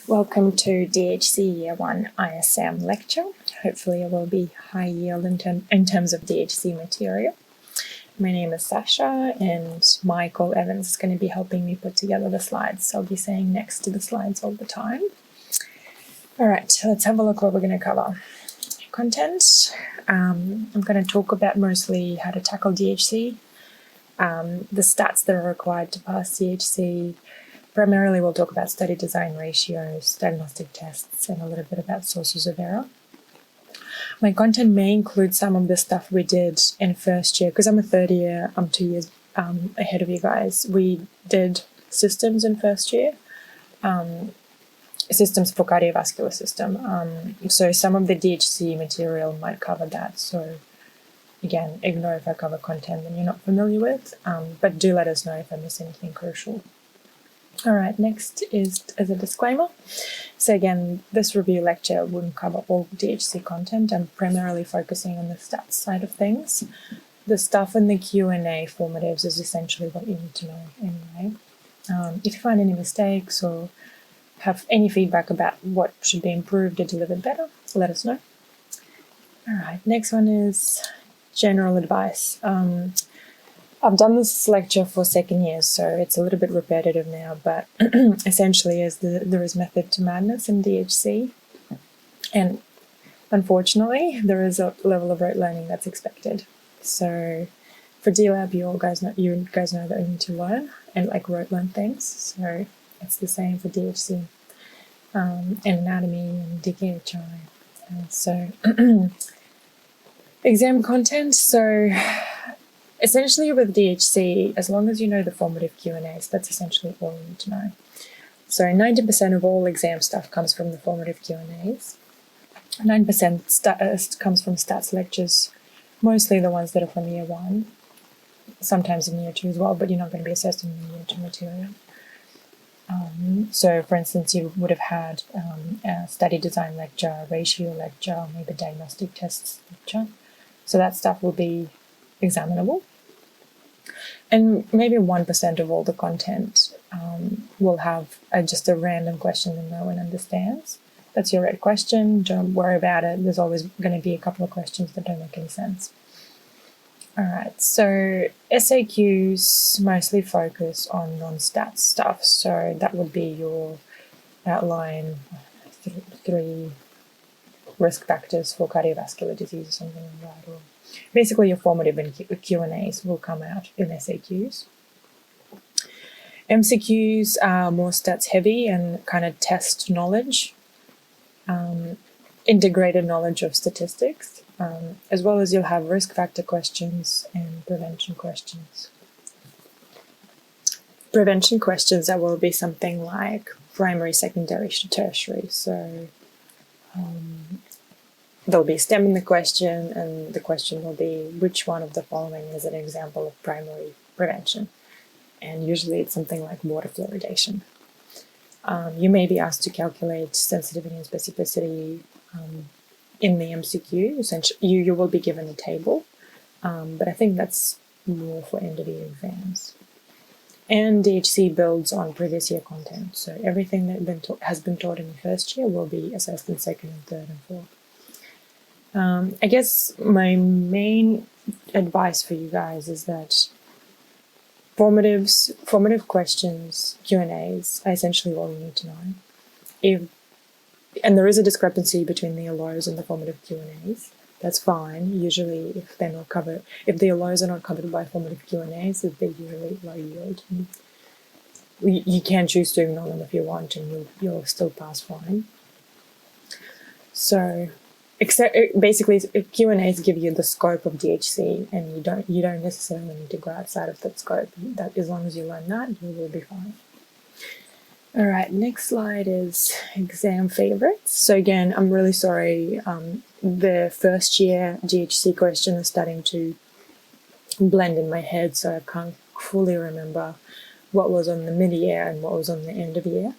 Welcome to DHC Year 1 ISM lecture. Hopefully it will be high yield in terms of DHC material. My name is Sasha and Michael Evans is going to be helping me put together the slides. So I'll be saying next to the slides all the time. All right, so let's have a look what we're going to cover. Content. I'm going to talk about mostly how to tackle DHC, the stats that are required to pass DHC. Primarily, we'll talk about study design ratios, diagnostic tests, and a little bit about sources of error. My content may include some of the stuff we did in first year, because I'm a third year, I'm 2 years ahead of you guys. We did systems in first year, systems for cardiovascular system. So some of the DHC material might cover that. So again, ignore if I cover content that you're not familiar with, but do let us know if I miss anything crucial. All right, next is as a disclaimer. So again, this review lecture wouldn't cover all DHC content. I'm primarily focusing on the stats side of things. The stuff in the Q&A formatives is essentially what you need to know anyway. If you find any mistakes or have any feedback about what should be improved or delivered better, let us know. All right, next one is general advice. I've done this lecture for second year, so it's a little bit repetitive now, but essentially there is method to madness in DHC. And unfortunately, there is a level of rote learning that's expected. So for DLab, you guys know that you need to learn and like rote learn things. So it's the same for DHC and anatomy and DKHI. So exam content. So essentially with DHC, as long as you know the formative Q&As, that's essentially all you need to know. So 90% of all exam stuff comes from the formative Q&As. 9% comes from stats lectures, mostly the ones that are from year 1, sometimes in year 2 as well, but you're not going to be assessed in the year 2 material. So for instance, you would have had a study design lecture, ratio lecture, maybe diagnostic tests lecture. So that stuff will be examinable. And maybe 1% of all the content will have just a random question that no one understands. That's your red question. Don't worry about it. There's always going to be a couple of questions that don't make any sense. All right, so SAQs mostly focus on non-stats stuff. So that would be your outline 3 risk factors for cardiovascular disease or something like that. Or basically, your formative and Q&As will come out in SAQs. MCQs are more stats heavy and kind of test knowledge, integrated knowledge of statistics, as well as you'll have risk factor questions and prevention questions. Prevention questions, that will be something like primary, secondary, tertiary. So there'll be a stem in the question, and the question will be, which one of the following is an example of primary prevention? And usually it's something like water fluoridation. You may be asked to calculate sensitivity and specificity in the MCQ. Essentially, you will be given a table, but I think that's more for end of year exams. And DHC builds on previous year content. So everything that has been taught in the first year will be assessed in second and third and fourth. I guess my main advice for you guys is that formative questions, Q&As, are essentially all you need to know. And there is a discrepancy between the LOs and the formative Q&As. That's fine. Usually, if the LOs are not covered by formative Q&As, they're usually low yield. You can choose to ignore them if you want, and you'll still pass fine. So, basically, Q&As give you the scope of DHC, and you don't necessarily need to go outside of that scope. That as long as you learn that, you will be fine. All right, next slide is exam favorites. So again, I'm really sorry. The first year DHC question is starting to blend in my head, so I can't fully remember what was on the mid-year and what was on the end of year.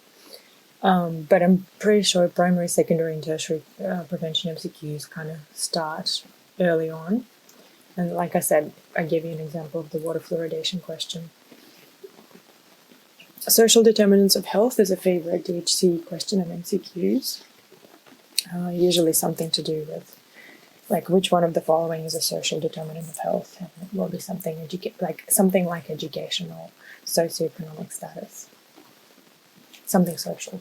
But I'm pretty sure primary, secondary, and tertiary prevention MCQs kind of start early on. And like I said, I gave you an example of the water fluoridation question. Social determinants of health is a favorite DHC question in MCQs. Usually something to do with like which one of the following is a social determinant of health, and it will be something like educational, socioeconomic status, something social.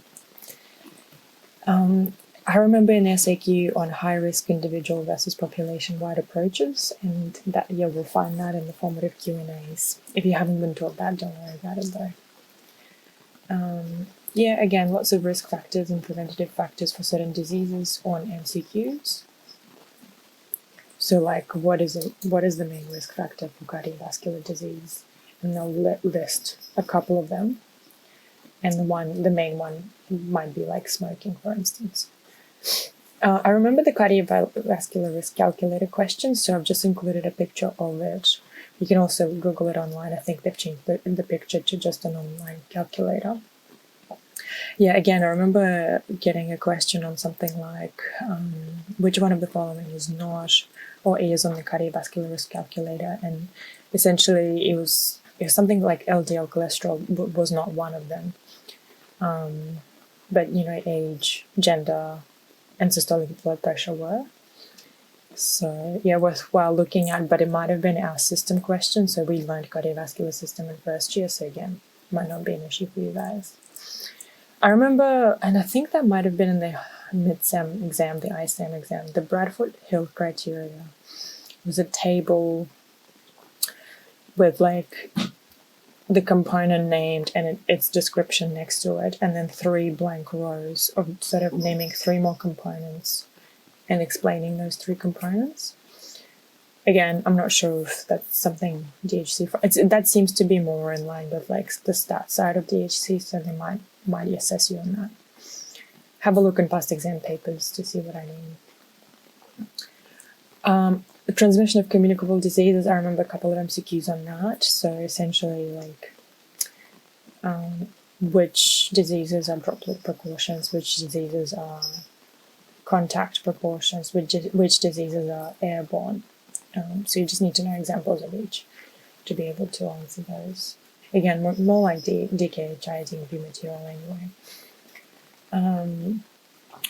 I remember an SAQ on high-risk individual versus population-wide approaches, and that you will find that in the formative Q&As. If you haven't been taught that, don't worry about it though. Yeah, again, lots of risk factors and preventative factors for certain diseases on MCQs. So, like, what is the main risk factor for cardiovascular disease? And they'll list a couple of them, and the main one might be like smoking, for instance. I remember the cardiovascular risk calculator question, so I've just included a picture of it. You can also Google it online. I think they've changed the picture to just an online calculator. Yeah, again, I remember getting a question on something like which one of the following is not or is on the cardiovascular risk calculator, and essentially it was something like LDL cholesterol was not one of them, but age, gender, and systolic blood pressure were. So yeah, worthwhile looking at, but it might have been our system question. So we learned cardiovascular system in first year, so again, might not be an issue for you guys. I remember, and I think that might have been in the mid-sem exam, the ISM exam, the Bradford Hill criteria was a table with like the component named and its description next to it, and then 3 blank rows of sort of naming 3 more components and explaining those 3 components. Again, I'm not sure if that's something DHC that seems to be more in line with like the stat side of DHC, so they might assess you on that. Have a look in past exam papers to see what I mean. The transmission of communicable diseases, I remember a couple of MCQs on that. So essentially like which diseases are droplet precautions, which diseases are contact precautions, which diseases are airborne. So you just need to know examples of each to be able to answer those. Again, more like DKHI, DMP material anyway.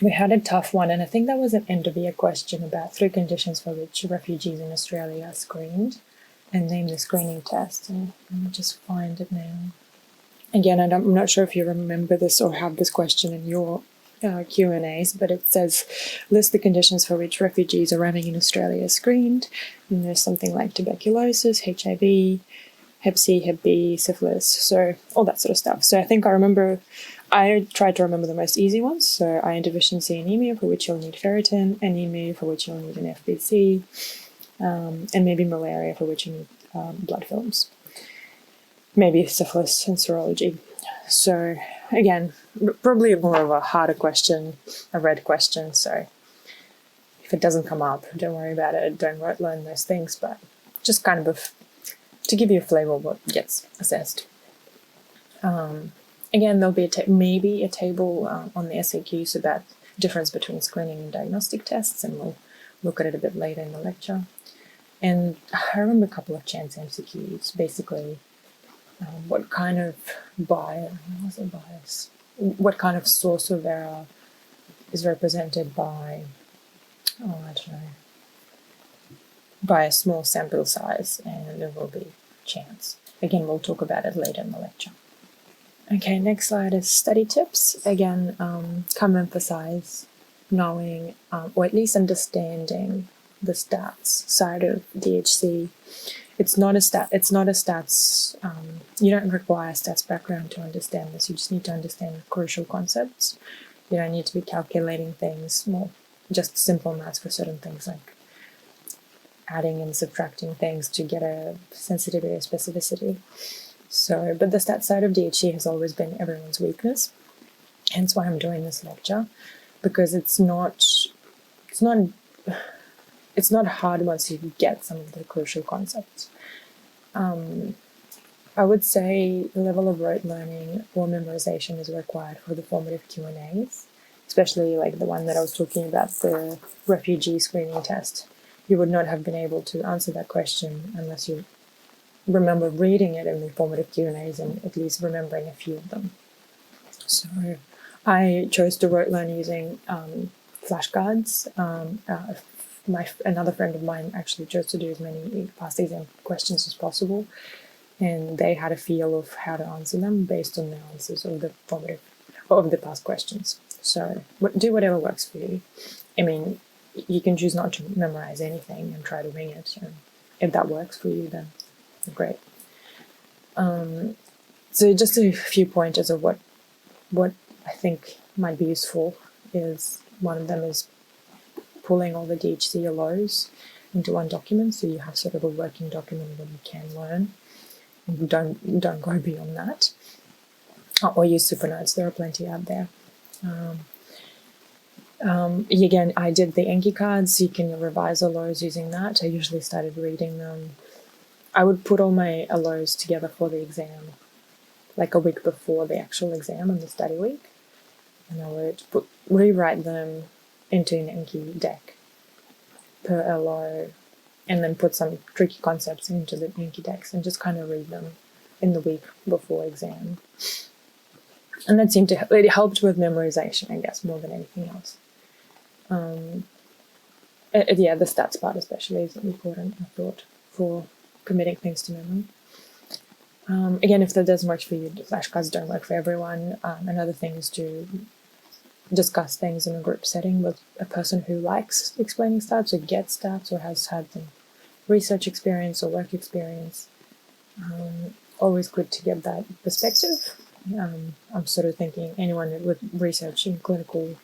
We had a tough one, and I think that was an end of year question about 3 conditions for which refugees in Australia are screened, and name the screening test. And let me just find it now. Again, I'm not sure if you remember this or have this question in your Q&As, but it says list the conditions for which refugees arriving in Australia are screened, and there's something like tuberculosis, HIV, Hep C, Hep B, syphilis, so all that sort of stuff. So I tried to remember the most easy ones. So iron deficiency anemia, for which you'll need ferritin, anemia, for which you'll need an FBC, and maybe malaria, for which you need blood films. Maybe syphilis and serology. So again, probably more of a harder question, a red question. So if it doesn't come up, don't worry about it. Don't learn those things, but just kind of to give you a flavour of what gets assessed. Again, there'll be maybe a table on the SAQs about difference between screening and diagnostic tests, and we'll look at it a bit later in the lecture. And I remember a couple of chance MCQs, basically what kind of bias, what kind of source of error is represented by, by a small sample size, and there will be chance. Again, we'll talk about it later in the lecture. Okay, next slide is study tips. Again, come emphasize knowing or at least understanding the stats side of DHC. It's not a stats. You don't require a stats background to understand this. You just need to understand crucial concepts. You don't need to be calculating things, more just simple maths for certain things like adding and subtracting things to get a sensitivity or specificity. So, but the stats side of DHC has always been everyone's weakness. Hence why I'm doing this lecture, because it's not hard once you get some of the crucial concepts. I would say the level of rote learning or memorization is required for the formative Q&As, especially like the one that I was talking about, the refugee screening test. You would not have been able to answer that question unless you remember reading it in the formative Q&As and at least remembering a few of them. So I chose to rote learn using flashcards. Another friend of mine actually chose to do as many past exam questions as possible, and they had a feel of how to answer them based on the answers of the past questions. So do whatever works for you. I mean, you can choose not to memorize anything and try to wing it. And if that works for you, then great. So just a few pointers of what I think might be useful is, one of them is pulling all the DHC LOs into one document, so you have sort of a working document that you can learn. And don't go beyond that. Or use Supernotes. There are plenty out there. Again, I did the Enki cards. You can revise LOs using that. I usually started reading them. I would put all my LOs together for the exam, like a week before the actual exam and the study week. And I would rewrite them into an Enki deck per LO, and then put some tricky concepts into the Enki decks and just kind of read them in the week before exam. And that seemed to it helped with memorization, I guess, more than anything else. Yeah, the stats part especially is important, I thought, for committing things to memory. Again, if that doesn't work for you, flashcards don't work for everyone. Another thing is to discuss things in a group setting with a person who likes explaining stats or gets stats or has had some research experience or work experience. Always good to get that perspective. I'm sort of thinking anyone with research in clinical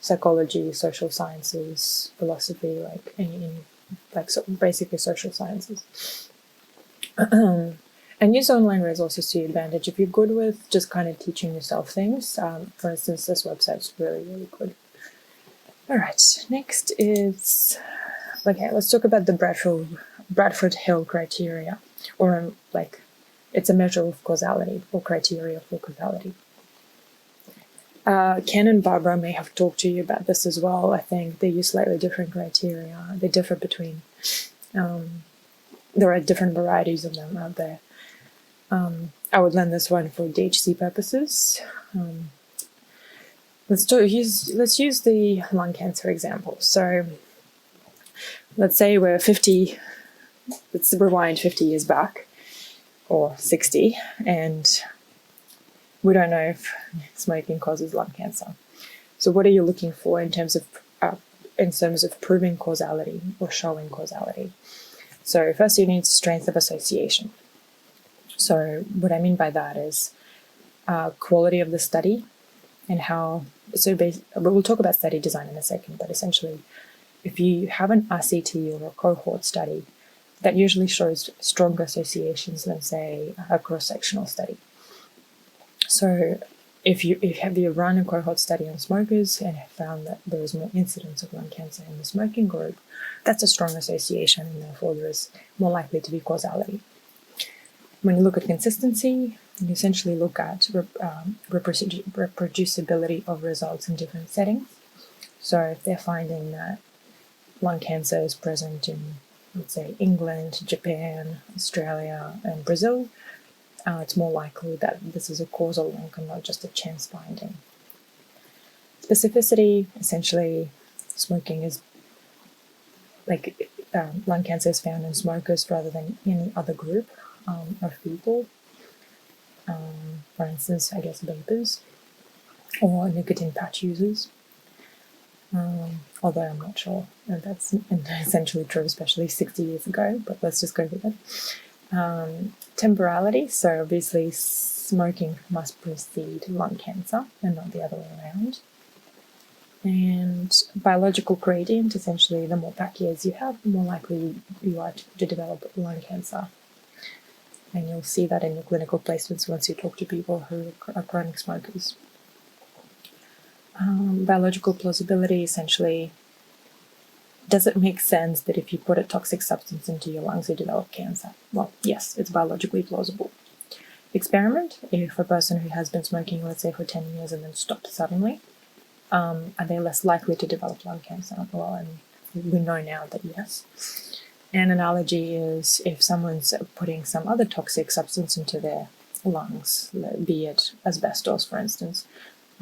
psychology, social sciences, philosophy, basically social sciences. And use online resources to your advantage. If you're good with just kind of teaching yourself things, for instance, this website's really, really good. All right, next is, okay, let's talk about the Bradford-Hill criteria, or it's a measure of causality, or criteria for causality. Ken and Barbara may have talked to you about this as well. I think they use slightly different criteria. They differ between, there are different varieties of them out there. I would lend this one for DHC purposes. Let's use the lung cancer example. So let's say we're 50, let's rewind 50 years back, or 60, and we don't know if smoking causes lung cancer. So what are you looking for in terms of proving causality or showing causality? So first you need strength of association. So what I mean by that is quality of the study and how, we'll talk about study design in a second, but essentially if you have an RCT or a cohort study, that usually shows stronger associations than, say, a cross-sectional study. So if you run a cohort study on smokers and have found that there is more incidence of lung cancer in the smoking group, that's a strong association, and therefore there is more likely to be causality. When you look at consistency, you essentially look at reproducibility of results in different settings. So if they're finding that lung cancer is present in, let's say, England, Japan, Australia, and Brazil, it's more likely that this is a causal link and not just a chance finding. Specificity, essentially, smoking is lung cancer is found in smokers rather than any other group of people. For instance, I guess vapors or nicotine patch users. Although I'm not sure if that's essentially true, especially 60 years ago, but let's just go with it. Temporality, so obviously smoking must precede lung cancer and not the other way around. And biological gradient, essentially the more pack years you have, the more likely you are to develop lung cancer. And you'll see that in your clinical placements once you talk to people who are chronic smokers. Biological plausibility, essentially, does it make sense that if you put a toxic substance into your lungs, you develop cancer? Well, yes, it's biologically plausible. Experiment, if a person who has been smoking, let's say, for 10 years and then stopped suddenly, are they less likely to develop lung cancer? Well, and we know now that yes. An analogy is if someone's putting some other toxic substance into their lungs, be it asbestos, for instance,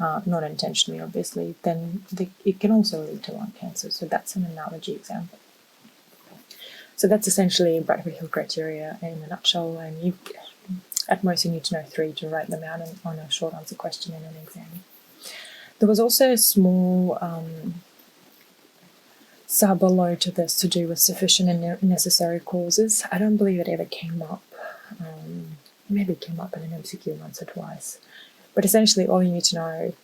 not intentionally, obviously, then it can also lead to lung cancer. So that's an analogy example. So that's essentially Bradford-Hill criteria in a nutshell, and at most you need to know 3 to write them out on a short answer question in an exam. There was also a small sub below to this to do with sufficient and necessary causes. I don't believe it ever came up. Maybe it came up in an MCQ once or twice. But essentially all you need to know,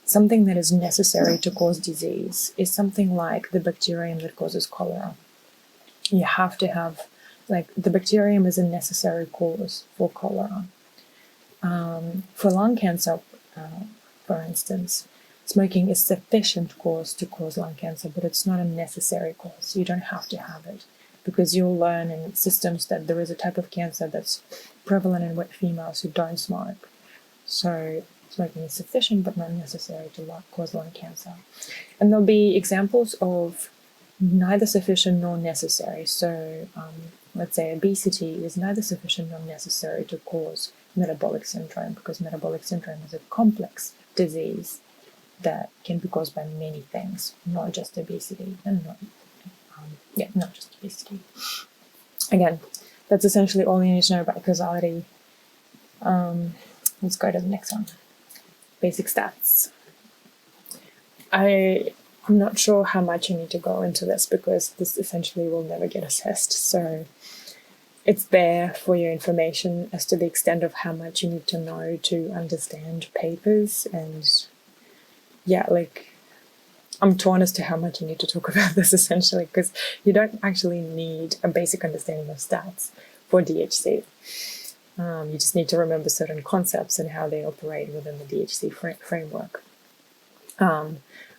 something that is necessary to cause disease is something like the bacterium that causes cholera. You have to have, like, the bacterium is a necessary cause for cholera. For lung cancer, for instance, smoking is sufficient cause to cause lung cancer, but it's not a necessary cause. You don't have to have it, because you'll learn in systems that there is a type of cancer that's prevalent in wet females who don't smoke. So smoking is sufficient but not necessary to cause lung cancer. And there'll be examples of neither sufficient nor necessary. So let's say obesity is neither sufficient nor necessary to cause metabolic syndrome, because metabolic syndrome is a complex disease that can be caused by many things, not just obesity, and not just obesity. Again, that's essentially all you need to know about causality. Let's go to the next one. Basic stats. I'm not sure how much you need to go into this, because this essentially will never get assessed. So it's there for your information as to the extent of how much you need to know to understand papers. And yeah, like, I'm torn as to how much you need to talk about this, essentially, because you don't actually need a basic understanding of stats for DHC. You just need to remember certain concepts and how they operate within the DHC framework.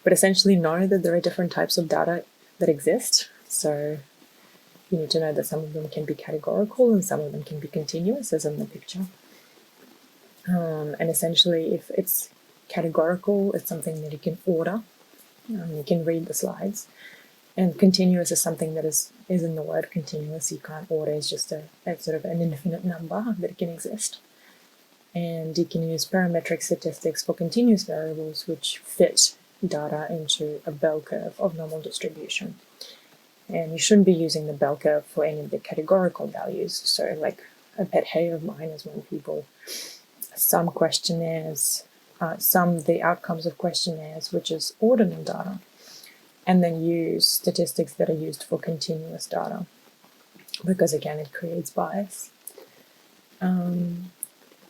But essentially know that there are different types of data that exist. So you need to know that some of them can be categorical and some of them can be continuous, as in the picture. And essentially, if it's categorical, it's something that you can order. You can read the slides. And continuous is something that is in the word continuous. You can't order. It's just a sort of an infinite number that can exist. And you can use parametric statistics for continuous variables, which fit data into a bell curve of normal distribution. And you shouldn't be using the bell curve for any of the categorical values. So like a pet hate of mine is when people, some questionnaires, the outcomes of questionnaires, which is ordinal data, and then use statistics that are used for continuous data, because again, it creates bias.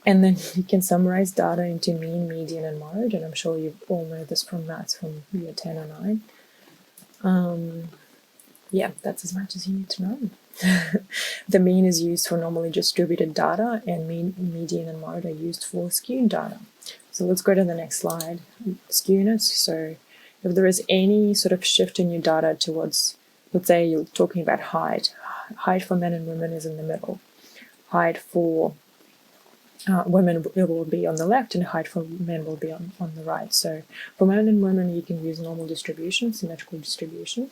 And then you can summarize data into mean, median, and mode, and I'm sure you all know this from maths from year 10 or 9. Yeah, that's as much as you need to know. The mean is used for normally distributed data, and mean, median, and mode are used for skewed data. So let's go to the next slide. Skewness. So if there is any sort of shift in your data towards, let's say you're talking about height. Height for men and women is in the middle. Height for women will be on the left, and height for men will be on the right. So for men and women, you can use normal distribution, symmetrical distribution.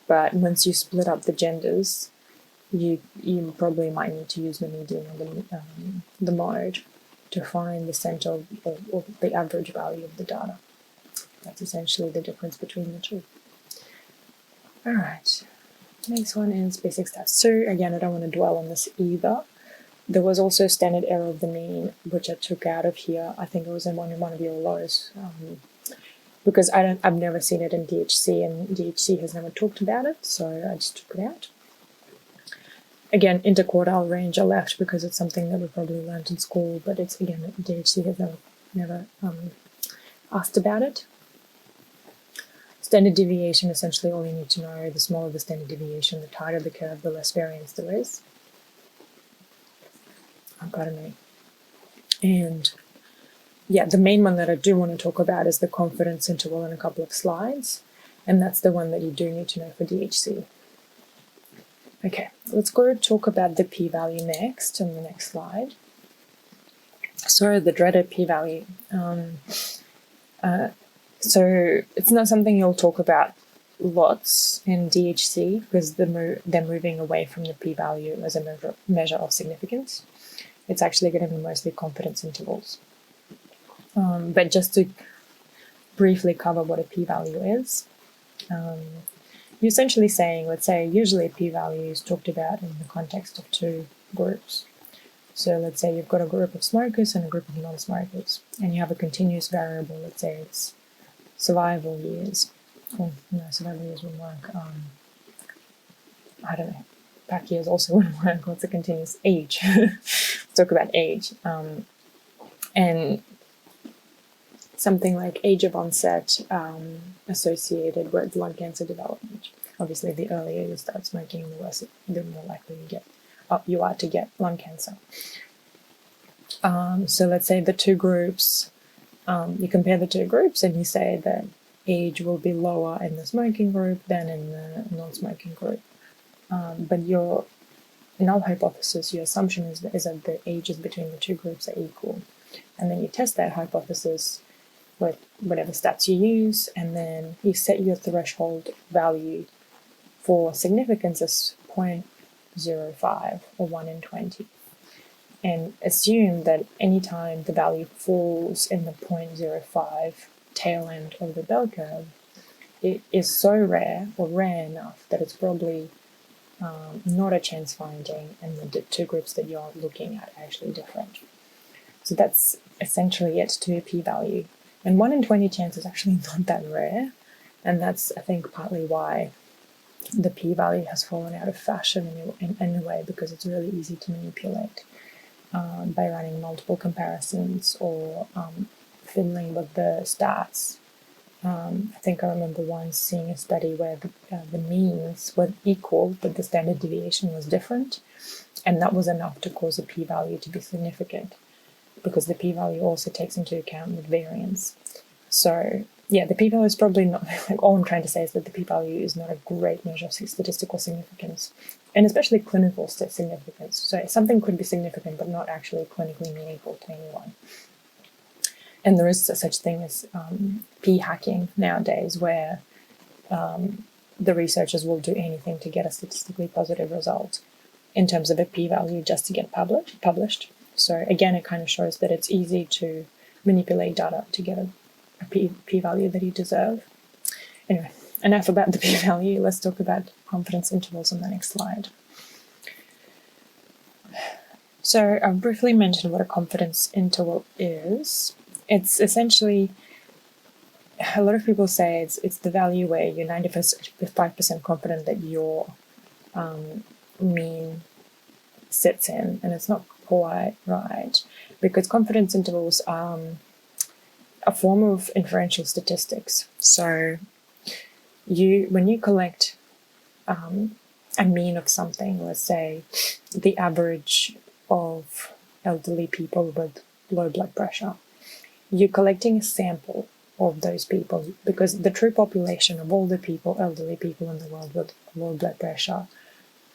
But once you split up the genders, you probably might need to use the median or the mode to find the center or the average value of the data. That's essentially the difference between the two. All right, next one is basic stats. So again, I don't want to dwell on this either. There was also standard error of the mean, which I took out of here. I think it was in one of your lows, because I've never seen it in DHC, and DHC has never talked about it, so I just took it out. Again, interquartile range I left because it's something that we probably learned in school, but it's, again, DHC has never asked about it. Standard deviation, essentially all you need to know, the smaller the standard deviation, the tighter the curve, the less variance there is. Pardon me. And yeah, the main one that I do want to talk about is the confidence interval in a couple of slides, and that's the one that you do need to know for DHC. Okay, let's go talk about the p-value next on the next slide. So the dreaded p-value. So it's not something you'll talk about lots in DHC because they're moving away from the p-value as a measure of significance. It's actually going to be mostly confidence intervals. But just to briefly cover what a p-value is, you're essentially saying, let's say, usually a p-value is talked about in the context of two groups. So let's say you've got a group of smokers and a group of non-smokers, and you have a continuous variable. Let's say it's survival years. Oh, no, survival years wouldn't work. I don't know. Pack years also wouldn't work. What's a continuous age? Let's talk about age. And something like age of onset associated with lung cancer development. Obviously, the earlier you start smoking, the more likely you are to get lung cancer. So let's say the two groups, you compare the two groups and you say that age will be lower in the smoking group than in the non-smoking group. But your null hypothesis, your assumption is that the ages between the two groups are equal. And then you test that hypothesis with whatever stats you use, and then you set your threshold value for significance as 0.05 or 1 in 20. And assume that anytime the value falls in the 0.05 tail end of the bell curve, it is so rare or rare enough that it's probably not a chance finding, and the two groups that you're looking at are actually different. So that's essentially it to a p-value. And 1 in 20 chance is actually not that rare, and that's, I think, partly why the p-value has fallen out of fashion in a way, because it's really easy to manipulate by running multiple comparisons or fiddling with the stats. I think I remember once seeing a study where the means were equal, but the standard deviation was different, and that was enough to cause a p-value to be significant, because the p-value also takes into account the variance. So yeah, the p-value is probably not, like, all I'm trying to say is that the p-value is not a great measure of statistical significance, and especially clinical significance. So something could be significant but not actually clinically meaningful to anyone. And there is such thing as p-hacking nowadays, where the researchers will do anything to get a statistically positive result in terms of a p-value just to get published. So again, it kind of shows that it's easy to manipulate data to get a p-value that you deserve. Anyway, enough about the p-value. Let's talk about confidence intervals on the next slide. So I've briefly mentioned what a confidence interval is. It's essentially, a lot of people say it's the value where you're 95% confident that your mean sits in, and it's not quite right, because confidence intervals are a form of inferential statistics. So when you collect a mean of something, let's say the average of elderly people with low blood pressure, you're collecting a sample of those people, because the true population of all the people, elderly people in the world with low blood pressure,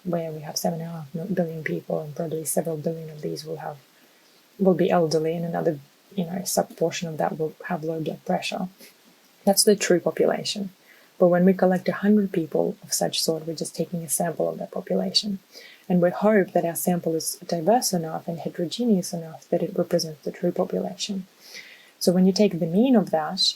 where we have 7.5 billion people, and probably several billion of these will be elderly, and another sub-portion of that will have low blood pressure. That's the true population. But when we collect 100 people of such sort, we're just taking a sample of that population. And we hope that our sample is diverse enough and heterogeneous enough that it represents the true population. So when you take the mean of that,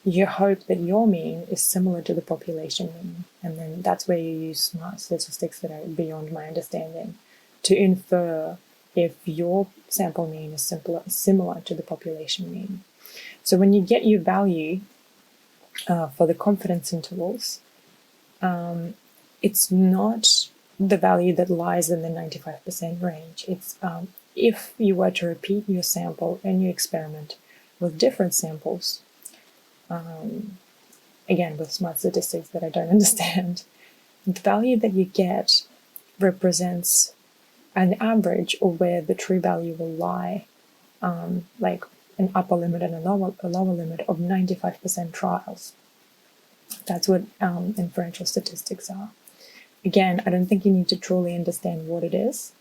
you hope that your mean is similar to the population mean. And then that's where you use smart statistics that are beyond my understanding to infer if your sample mean is similar to the population mean. So when you get your value for the confidence intervals, it's not the value that lies in the 95% range. It's if you were to repeat your sample and your experiment with different samples, again with smart statistics that I don't understand, the value that you get represents an average, or where the true value will lie, like an upper limit and a lower limit of 95% trials. That's what inferential statistics are. Again, I don't think you need to truly understand what it is.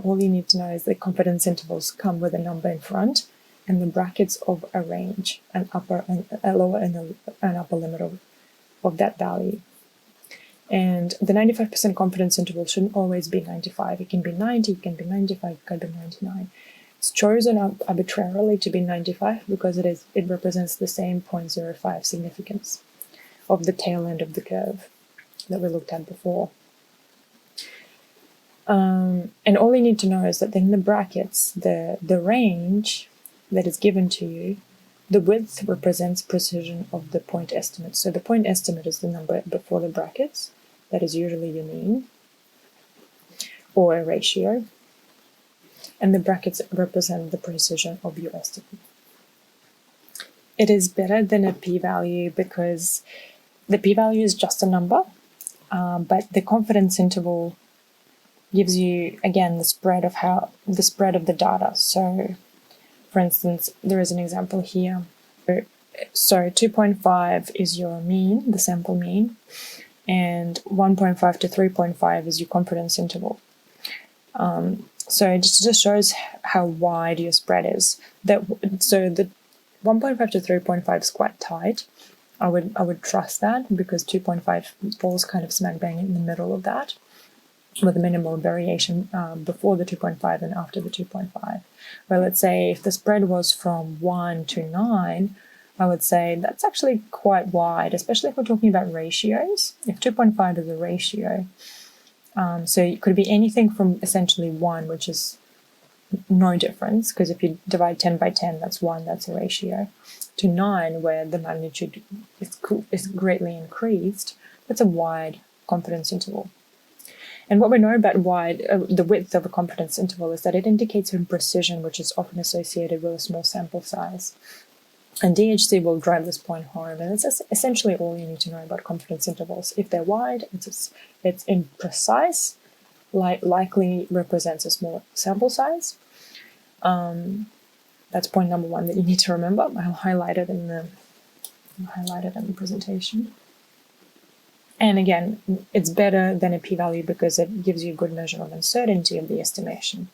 All you need to know is that confidence intervals come with a number in front and the brackets of a range, an upper and a lower and an upper limit of of that value. And the 95% confidence interval shouldn't always be 95. It can be 90, it can be 95, it can be 99. It's chosen arbitrarily to be 95 because it represents the same 0.05 significance of the tail end of the curve that we looked at before. And all you need to know is that in the brackets, the range that is given to you, the width represents precision of the point estimate. So the point estimate is the number before the brackets. That is usually your mean or a ratio. And the brackets represent the precision of your estimate. It is better than a p-value because the p-value is just a number, but the confidence interval gives you, again, the spread of the data. So, for instance, there is an example here. So 2.5 is your mean, the sample mean, and 1.5 to 3.5 is your confidence interval. So it just shows how wide your spread is. So the 1.5 to 3.5 is quite tight. I would trust that because 2.5 falls kind of smack bang in the middle of that, with a minimal variation before the 2.5 and after the 2.5. Well, let's say if the spread was from 1 to 9, I would say that's actually quite wide, especially if we're talking about ratios. If 2.5 is a ratio, so it could be anything from essentially 1, which is no difference, because if you divide 10 by 10, that's 1, that's a ratio, to 9, where the magnitude is greatly increased, that's a wide confidence interval. And what we know about the width of a confidence interval is that it indicates imprecision, which is often associated with a small sample size. And DHC will drive this point home, and it's essentially all you need to know about confidence intervals. If they're wide, it's imprecise, likely represents a small sample size. That's point number 1 that you need to remember. I'll highlight it in the presentation. And again, it's better than a p-value because it gives you a good measure of uncertainty of the estimation.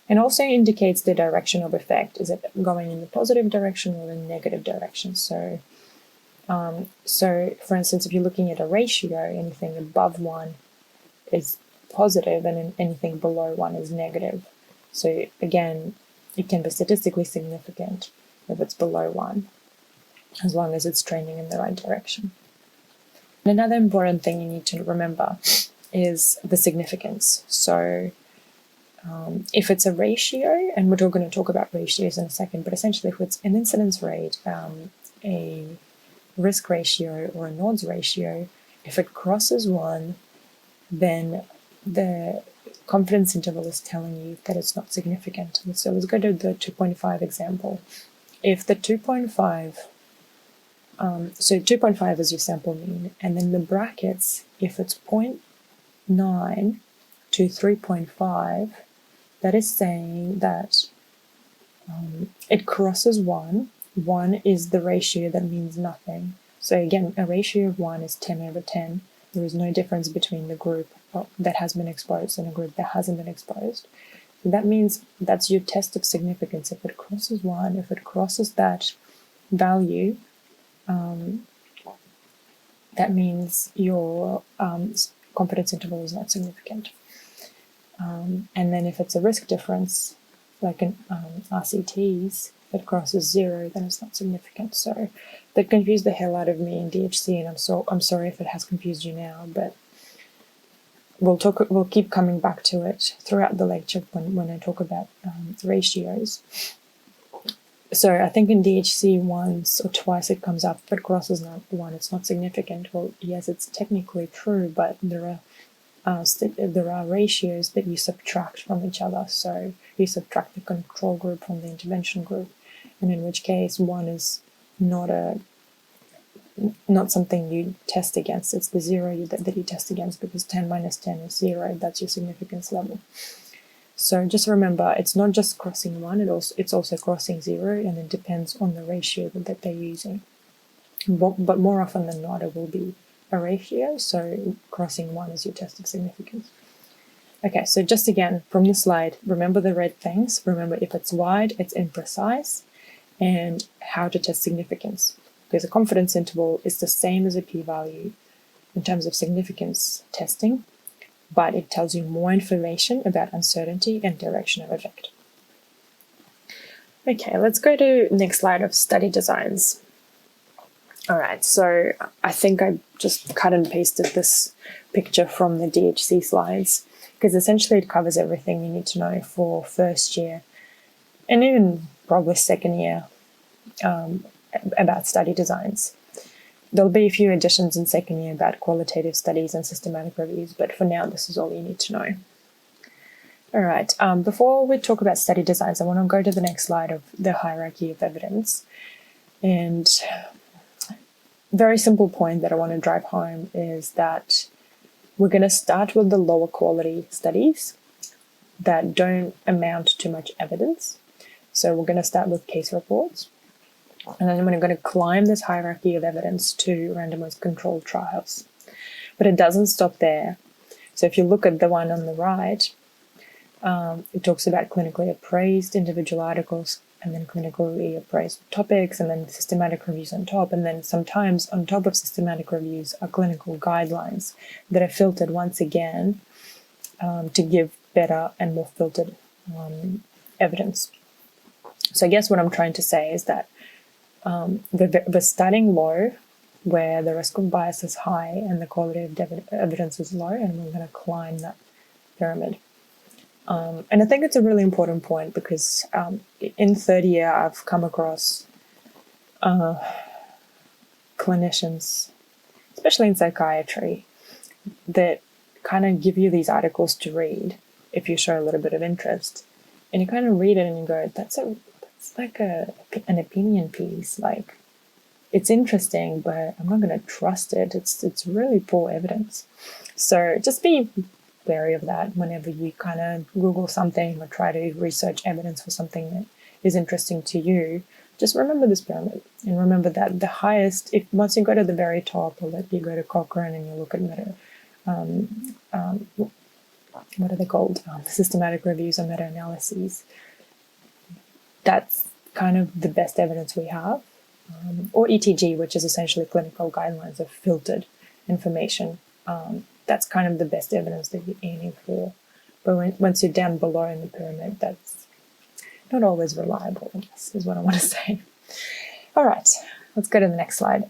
And also indicates the direction of effect. Is it going in the positive direction or the negative direction? So for instance, if you're looking at a ratio, anything above 1 is positive and anything below 1 is negative. So again, it can be statistically significant if it's below 1, as long as it's trending in the right direction. And another important thing you need to remember is the significance. So if it's a ratio, and we're going to talk about ratios in a second, but essentially if it's an incidence rate, a risk ratio, or an odds ratio, if it crosses 1, then the confidence interval is telling you that it's not significant. So let's go to the 2.5 example. If the 2.5, so 2.5 is your sample mean, and then the brackets, if it's 0.9 to 3.5, that is saying that it crosses 1. 1 is the ratio that means nothing. So again, a ratio of 1 is 10 over 10. There is no difference between the group that has been exposed and a group that hasn't been exposed. So that means that's your test of significance. If it crosses 1, if it crosses that value, that means your confidence interval is not significant. And then if it's a risk difference, like in RCTs, if it crosses 0, then it's not significant. So that confused the hell out of me in DHC, and I'm sorry if it has confused you now, but we'll keep coming back to it throughout the lecture when I talk about ratios. So I think in DHC once or twice it comes up, if it crosses 1, it's not significant. Well, yes, it's technically true, but there are ratios that you subtract from each other. So you subtract the control group from the intervention group, and in which case 1 is not something you test against. It's the 0 that you test against, because 10 minus 10 is 0. That's your significance level. So just remember, it's not just crossing 1, it's also crossing 0, and it depends on the ratio that they're using. But more often than not, it will be a ratio, so crossing 1 is your test of significance. Okay, so just again, from the slide, remember the red things. Remember, if it's wide, it's imprecise, and how to test significance. because a confidence interval is the same as a p-value in terms of significance testing, but it tells you more information about uncertainty and direction of effect. Okay, let's go to next slide of study designs. All right, so I think I just cut and pasted this picture from the DHC slides because essentially it covers everything you need to know for first year and even probably second year about study designs. There'll be a few additions in second year about qualitative studies and systematic reviews, but for now, this is all you need to know. All right, before we talk about study designs, I want to go to the next slide of the hierarchy of evidence. And very simple point that I want to drive home is that we're going to start with the lower quality studies that don't amount to much evidence. So we're going to start with case reports. And then we're going to climb this hierarchy of evidence to randomized controlled trials. But it doesn't stop there. So if you look at the one on the right, it talks about clinically appraised individual articles, and then clinically appraised topics, and then systematic reviews on top. And then sometimes on top of systematic reviews are clinical guidelines that are filtered once again to give better and more filtered evidence. So I guess what I'm trying to say is that we're starting low, where the risk of bias is high and the quality of evidence is low, and we're going to climb that pyramid. And I think it's a really important point because in third year, I've come across clinicians, especially in psychiatry, that kind of give you these articles to read if you show a little bit of interest. And you kind of read it and you go, that's like an opinion piece. Like, it's interesting, but I'm not going to trust it. It's really poor evidence. So just be wary of that whenever you kind of Google something or try to research evidence for something that is interesting to you. Just remember this pyramid, and remember that the highest, if once you go to the very top, or let you go to Cochrane and you look at what are they called? Systematic reviews or meta-analyses. That's kind of the best evidence we have. Or ETG, which is essentially clinical guidelines of filtered information. That's kind of the best evidence that you're aiming for. But once you're down below in the pyramid, that's not always reliable, I guess, is what I want to say. All right, let's go to the next slide.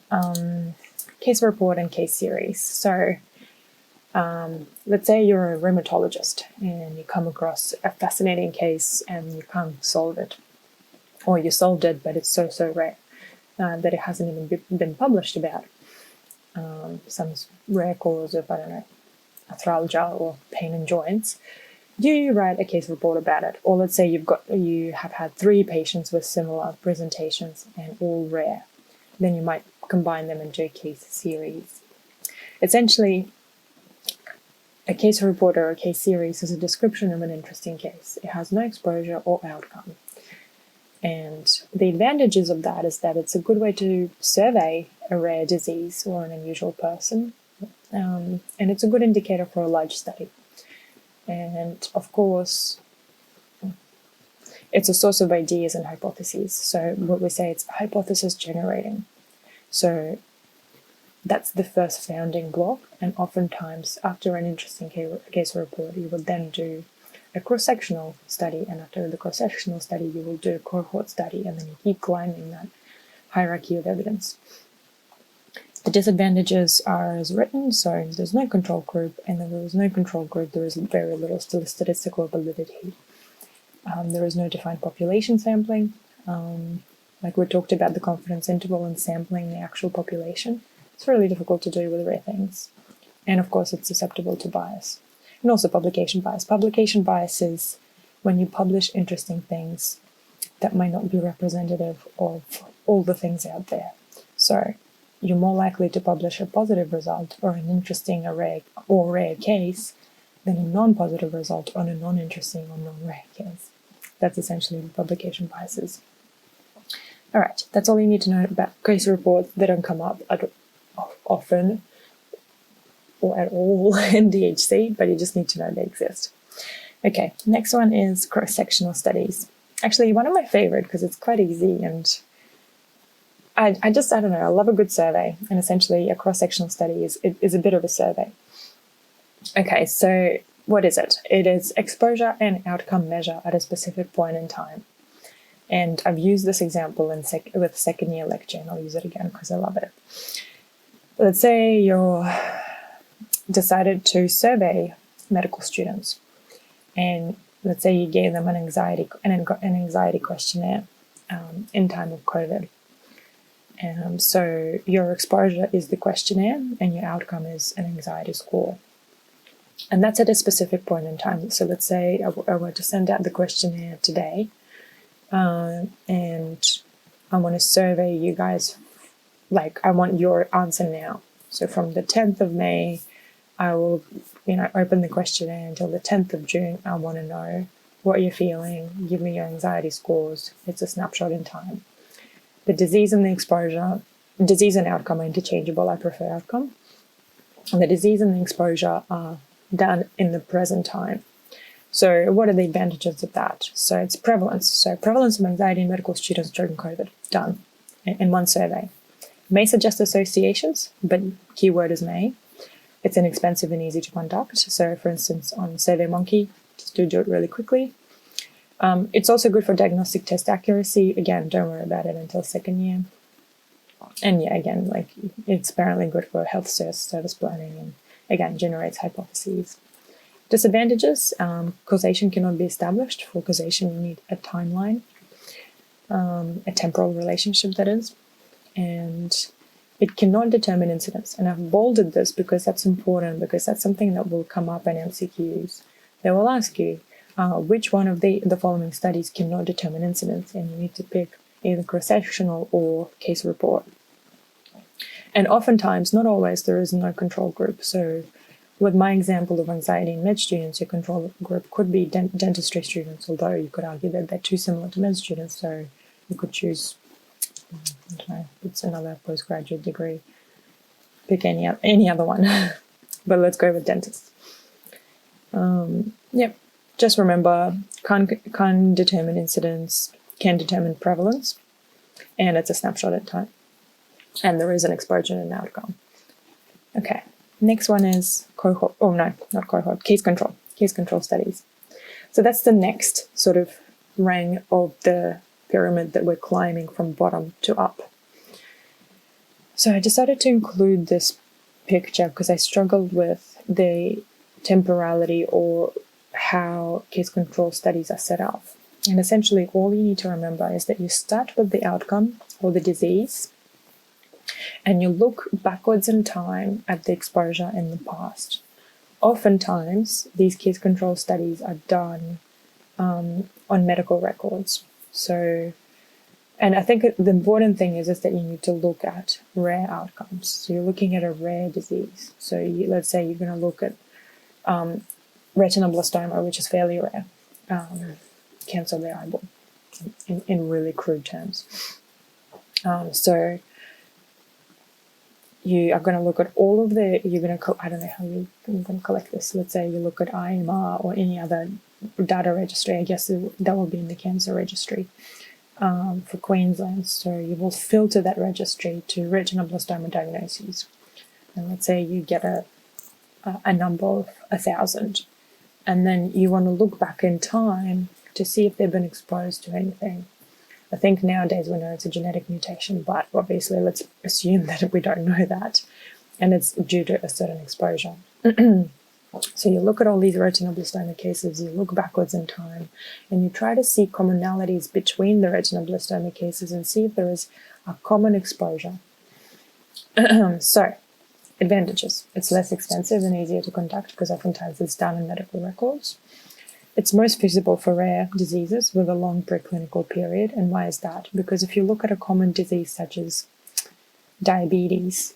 Case report and case series. So let's say you're a rheumatologist and you come across a fascinating case and you can't solve it. Or you solved it, but it's so rare that it hasn't even been published about. Some rare cause of, I don't know, arthralgia or pain in joints. Do you write a case report about it? Or let's say you have had 3 patients with similar presentations and all rare. Then you might combine them into a case series. Essentially, a case report or a case series is a description of an interesting case. It has no exposure or outcome. And the advantages of that is that it's a good way to survey a rare disease or an unusual person. And it's a good indicator for a large study. And of course, it's a source of ideas and hypotheses. So what we say, it's hypothesis generating. So that's the first founding block. And oftentimes, after an interesting case report, you would then do a cross-sectional study, and after the cross-sectional study, you will do a cohort study, and then you keep climbing that hierarchy of evidence. The disadvantages are as written, so there's no control group, and if there is no control group, there is very little statistical validity. There is no defined population sampling. Like we talked about the confidence interval and sampling the actual population. It's really difficult to do with rare things. And of course, it's susceptible to bias. And also publication bias. Publication bias is when you publish interesting things that might not be representative of all the things out there. So you're more likely to publish a positive result or an interesting or rare case than a non-positive result on a non-interesting or non-rare case. That's essentially what publication bias is. All right, that's all you need to know about case reports. They don't come up often or at all in DHC, but you just need to know they exist. Okay, next one is cross-sectional studies. Actually, one of my favorite because it's quite easy and I don't know, I love a good survey, and essentially a cross-sectional study is a bit of a survey. Okay, so what is it? It is exposure and outcome measure at a specific point in time. And I've used this example with second year lecture, and I'll use it again because I love it. Let's say you're decided to survey medical students, and let's say you gave them an anxiety questionnaire in time of COVID. So your exposure is the questionnaire, and your outcome is an anxiety score. And that's at a specific point in time. So let's say I were to send out the questionnaire today, and I want to survey you guys, like I want your answer now. So from the 10th of May, I will, open the questionnaire until the 10th of June. I want to know what you're feeling. Give me your anxiety scores. It's a snapshot in time. The disease and outcome are interchangeable. I prefer outcome. And the disease and the exposure are done in the present time. So what are the advantages of that? So it's prevalence. So prevalence of anxiety in medical students during COVID, done in one survey. May suggest associations, but keyword is may. It's inexpensive and easy to conduct. So for instance, on SurveyMonkey, just do it really quickly. It's also good for diagnostic test accuracy. Again, don't worry about it until second year. And yeah, again, like it's apparently good for health service planning, and again, generates hypotheses. Disadvantages, causation cannot be established. For causation, you need a timeline, a temporal relationship, that is, and it cannot determine incidence. And I've bolded this because that's important, because that's something that will come up in MCQs. They will ask you, which one of the following studies cannot determine incidence, and you need to pick either cross-sectional or case report. And oftentimes, not always, there is no control group. So with my example of anxiety in med students, your control group could be dentistry students, although you could argue that they're too similar to med students, so you could choose, I don't know, it's another postgraduate degree. Pick any other one, but let's go with dentists. Yep, just remember, can't determine incidence, can determine prevalence, and it's a snapshot at time. And there is an exposure and outcome. Okay. Next one is cohort. Oh, no, not cohort. Case control studies. So that's the next sort of rung of the pyramid that we're climbing from bottom to up. So I decided to include this picture because I struggled with the temporality or how case control studies are set up. And essentially, all you need to remember is that you start with the outcome or the disease, and you look backwards in time at the exposure in the past. Oftentimes, these case control studies are done on medical records. So, and I think the important thing is that you need to look at rare outcomes. So you're looking at a rare disease. So let's say you're going to look at retinoblastoma, which is fairly rare, cancer of the eyeball, in really crude terms. So you are going to look at all of the, I don't know how you're going to collect this. Let's say you look at IMR or any other data registry. I guess that will be in the cancer registry for Queensland. So you will filter that registry to retinoblastoma diagnoses. And let's say you get a number of 1,000. And then you want to look back in time to see if they've been exposed to anything. I think nowadays we know it's a genetic mutation, but obviously let's assume that we don't know that, and it's due to a certain exposure. So you look at all these retinoblastoma cases, you look backwards in time, and you try to see commonalities between the retinoblastoma cases and see if there is a common exposure. So, advantages. It's less expensive and easier to conduct because oftentimes it's done in medical records. It's most feasible for rare diseases with a long preclinical period. And why is that? Because if you look at a common disease such as diabetes,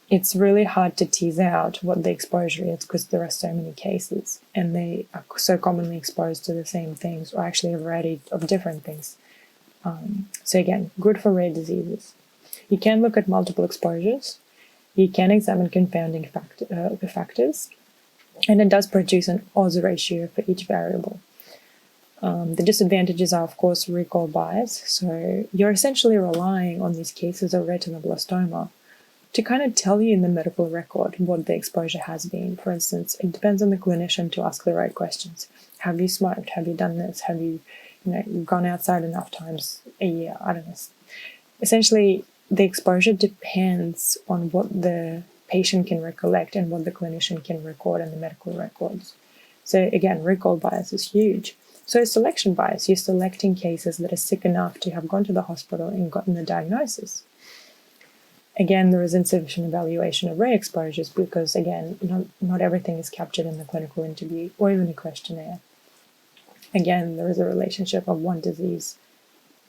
it's really hard to tease out what the exposure is because there are so many cases and they are so commonly exposed to the same things, or actually a variety of different things. So again, good for rare diseases. You can look at multiple exposures. You can examine confounding factors. And it does produce an odds ratio for each variable. The disadvantages are, of course, recall bias. So you're essentially relying on these cases of retinoblastoma to kind of tell you in the medical record what the exposure has been. For instance, it depends on the clinician to ask the right questions. Have you smoked? Have you done this? Have you, gone outside enough times a year? I don't know. Essentially, the exposure depends on what the patient can recollect and what the clinician can record in the medical records. So again, recall bias is huge. So selection bias, you're selecting cases that are sick enough to have gone to the hospital and gotten the diagnosis. Again, there is insufficient evaluation of rare exposures because, again, not everything is captured in the clinical interview or even a questionnaire. Again, there is a relationship of one disease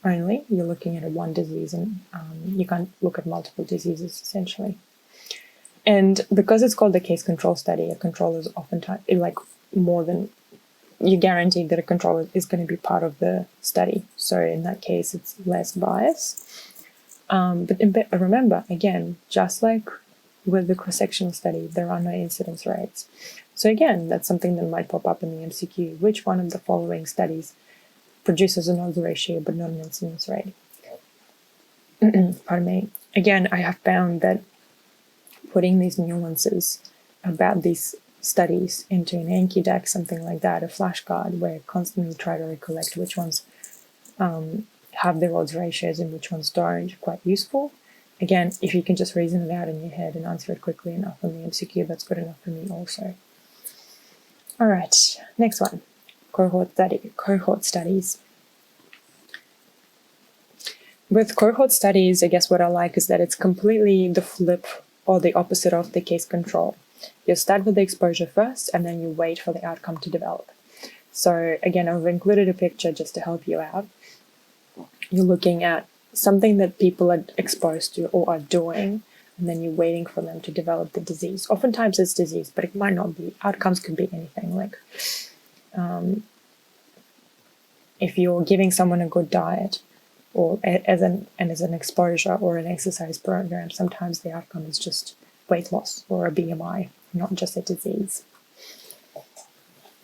only. You're looking at one disease and you can't look at multiple diseases, essentially. And because it's called a case control study, a control is oftentimes more than you're guaranteed that a control is going to be part of the study. So in that case, it's less bias. But remember, again, just like with the cross-sectional study, there are no incidence rates. So again, that's something that might pop up in the MCQ. Which one of the following studies produces an odds ratio but not an incidence rate? Pardon me. Again, I have found that putting these nuances about these studies into an Anki deck, something like that, a flashcard, where I constantly try to recollect which ones have their odds ratios and which ones don't, quite useful. Again, if you can just reason it out in your head and answer it quickly enough on the MCQ, that's good enough for me also. All right, next one, cohort studies. With cohort studies, I guess what I like is that it's completely the flip or the opposite of the case control. You start with the exposure first, and then you wait for the outcome to develop. So again, I've included a picture just to help you out. You're looking at something that people are exposed to or are doing, and then you're waiting for them to develop the disease. Oftentimes it's disease, but it might not be. Outcomes could be anything. Like if you're giving someone a good diet, or as an exposure or an exercise program, sometimes the outcome is just weight loss or a BMI, not just a disease.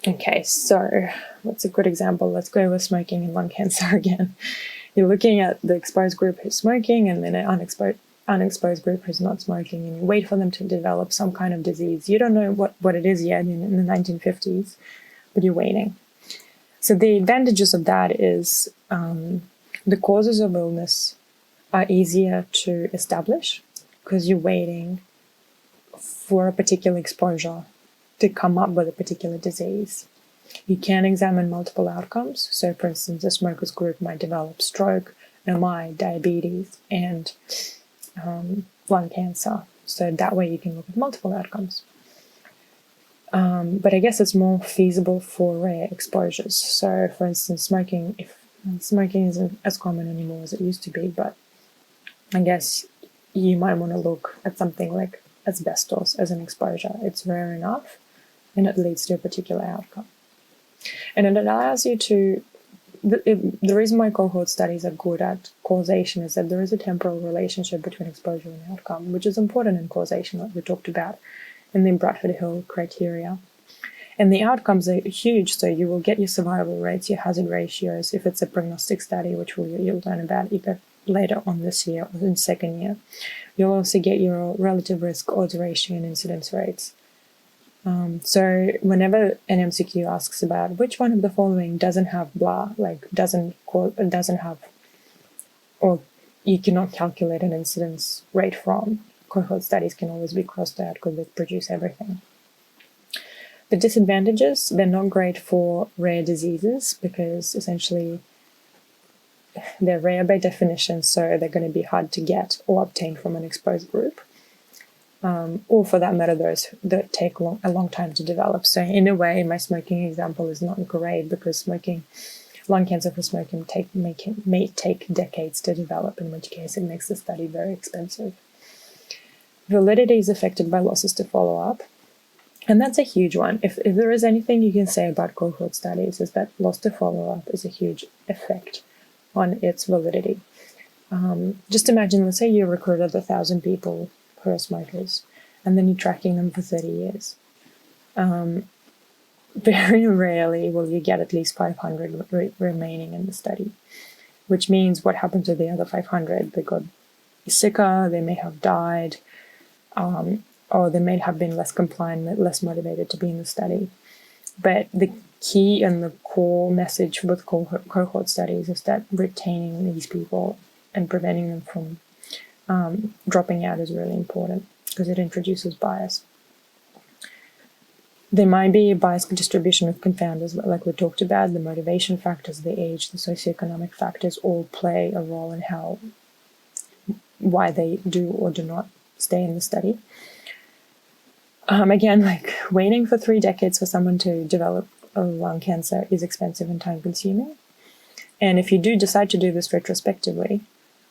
Okay, so what's a good example? Let's go with smoking and lung cancer again. You're looking at the exposed group who's smoking and then an unexposed group who's not smoking, and you wait for them to develop some kind of disease. You don't know what it is yet in the 1950s, but you're waiting. So the advantages of that is the causes of illness are easier to establish because you're waiting for a particular exposure to come up with a particular disease. You can examine multiple outcomes. So, for instance, a smoker's group might develop stroke, MI, diabetes, and lung cancer. So that way you can look at multiple outcomes. But I guess it's more feasible for rare exposures. So, for instance, smoking isn't as common anymore as it used to be, but I guess you might want to look at something like asbestos as an exposure. It's rare enough, and it leads to a particular outcome. And it allows you to, the reason why cohort studies are good at causation is that there is a temporal relationship between exposure and outcome, which is important in causation, like we talked about in the Bradford Hill criteria. And the outcomes are huge, so you will get your survival rates, your hazard ratios, if it's a prognostic study, which you'll learn about either later on this year or in second year. You'll also get your relative risk, odds ratio, and incidence rates. So whenever an MCQ asks about which one of the following doesn't have blah, like doesn't have, or you cannot calculate an incidence rate from, cohort studies can always be crossed out because they produce everything. The disadvantages, they're not great for rare diseases because essentially they're rare by definition, so they're going to be hard to get or obtain from an exposed group. Or for that matter, those that take a long time to develop. So in a way, my smoking example is not great because lung cancer for smoking may take decades to develop, in which case it makes the study very expensive. Validity is affected by losses to follow-up. And that's a huge one. If there is anything you can say about cohort studies, is that loss to follow-up is a huge effect on its validity. Just imagine, let's say you recruited 1,000 people who are smokers, and then you're tracking them for 30 years. very rarely will you get at least 500 remaining in the study, which means what happened to the other 500? They got sicker, they may have died, or they may have been less compliant, less motivated to be in the study. But the key and the core message with cohort studies is that retaining these people and preventing them from dropping out is really important, because it introduces bias. There might be a biased distribution of confounders, like we talked about. The motivation factors, the age, the socioeconomic factors all play a role in why they do or do not stay in the study. Again, like waiting for 3 decades for someone to develop lung cancer is expensive and time consuming. And if you do decide to do this retrospectively,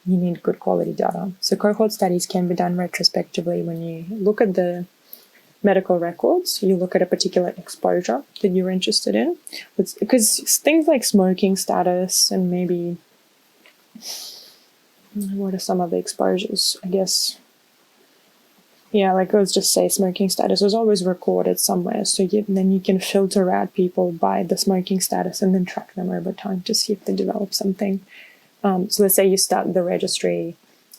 you need good quality data. So cohort studies can be done retrospectively when you look at the medical records, you look at a particular exposure that you're interested in. Because things like smoking status and maybe, what are some of the exposures? I guess, yeah, like let's just say smoking status was always recorded somewhere. So then you can filter out people by the smoking status and then track them over time to see if they develop something. So let's say you start the registry.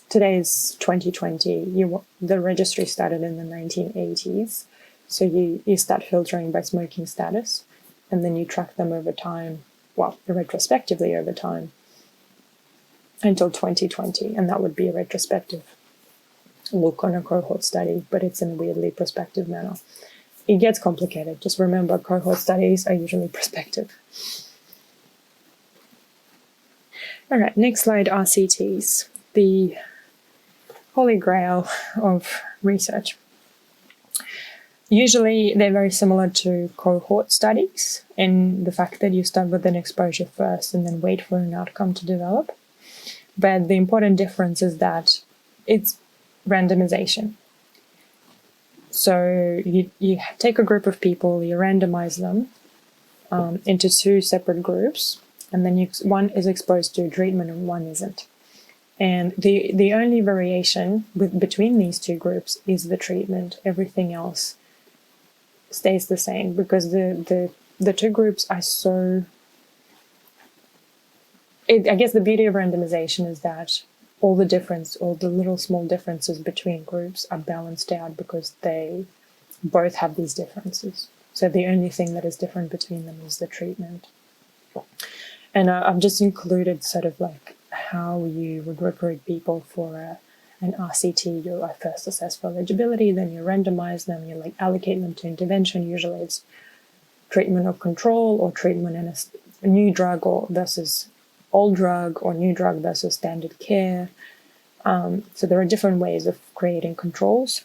Today is 2020. The registry started in the 1980s. So you start filtering by smoking status, and then you track them over time, well, retrospectively over time, until 2020. And that would be a retrospective look on a cohort study, but it's in a weirdly prospective manner. It gets complicated. Just remember, cohort studies are usually prospective. All right, next slide, RCTs. The holy grail of research. Usually they're very similar to cohort studies in the fact that you start with an exposure first and then wait for an outcome to develop. But the important difference is that it's randomization. So you take a group of people, you randomize them into 2 separate groups, and then one is exposed to treatment and one isn't. And the only variation between these 2 groups is the treatment. Everything else stays the same, because the 2 groups are so... I guess the beauty of randomization is that all the little small differences between groups are balanced out because they both have these differences. So the only thing that is different between them is the treatment. And I've just included sort of like how you would recruit people for an RCT. You first assess for eligibility, then you randomize them, you like allocate them to intervention. Usually it's treatment or control, or treatment and a new drug or versus old drug, or new drug versus standard care. So there are different ways of creating controls.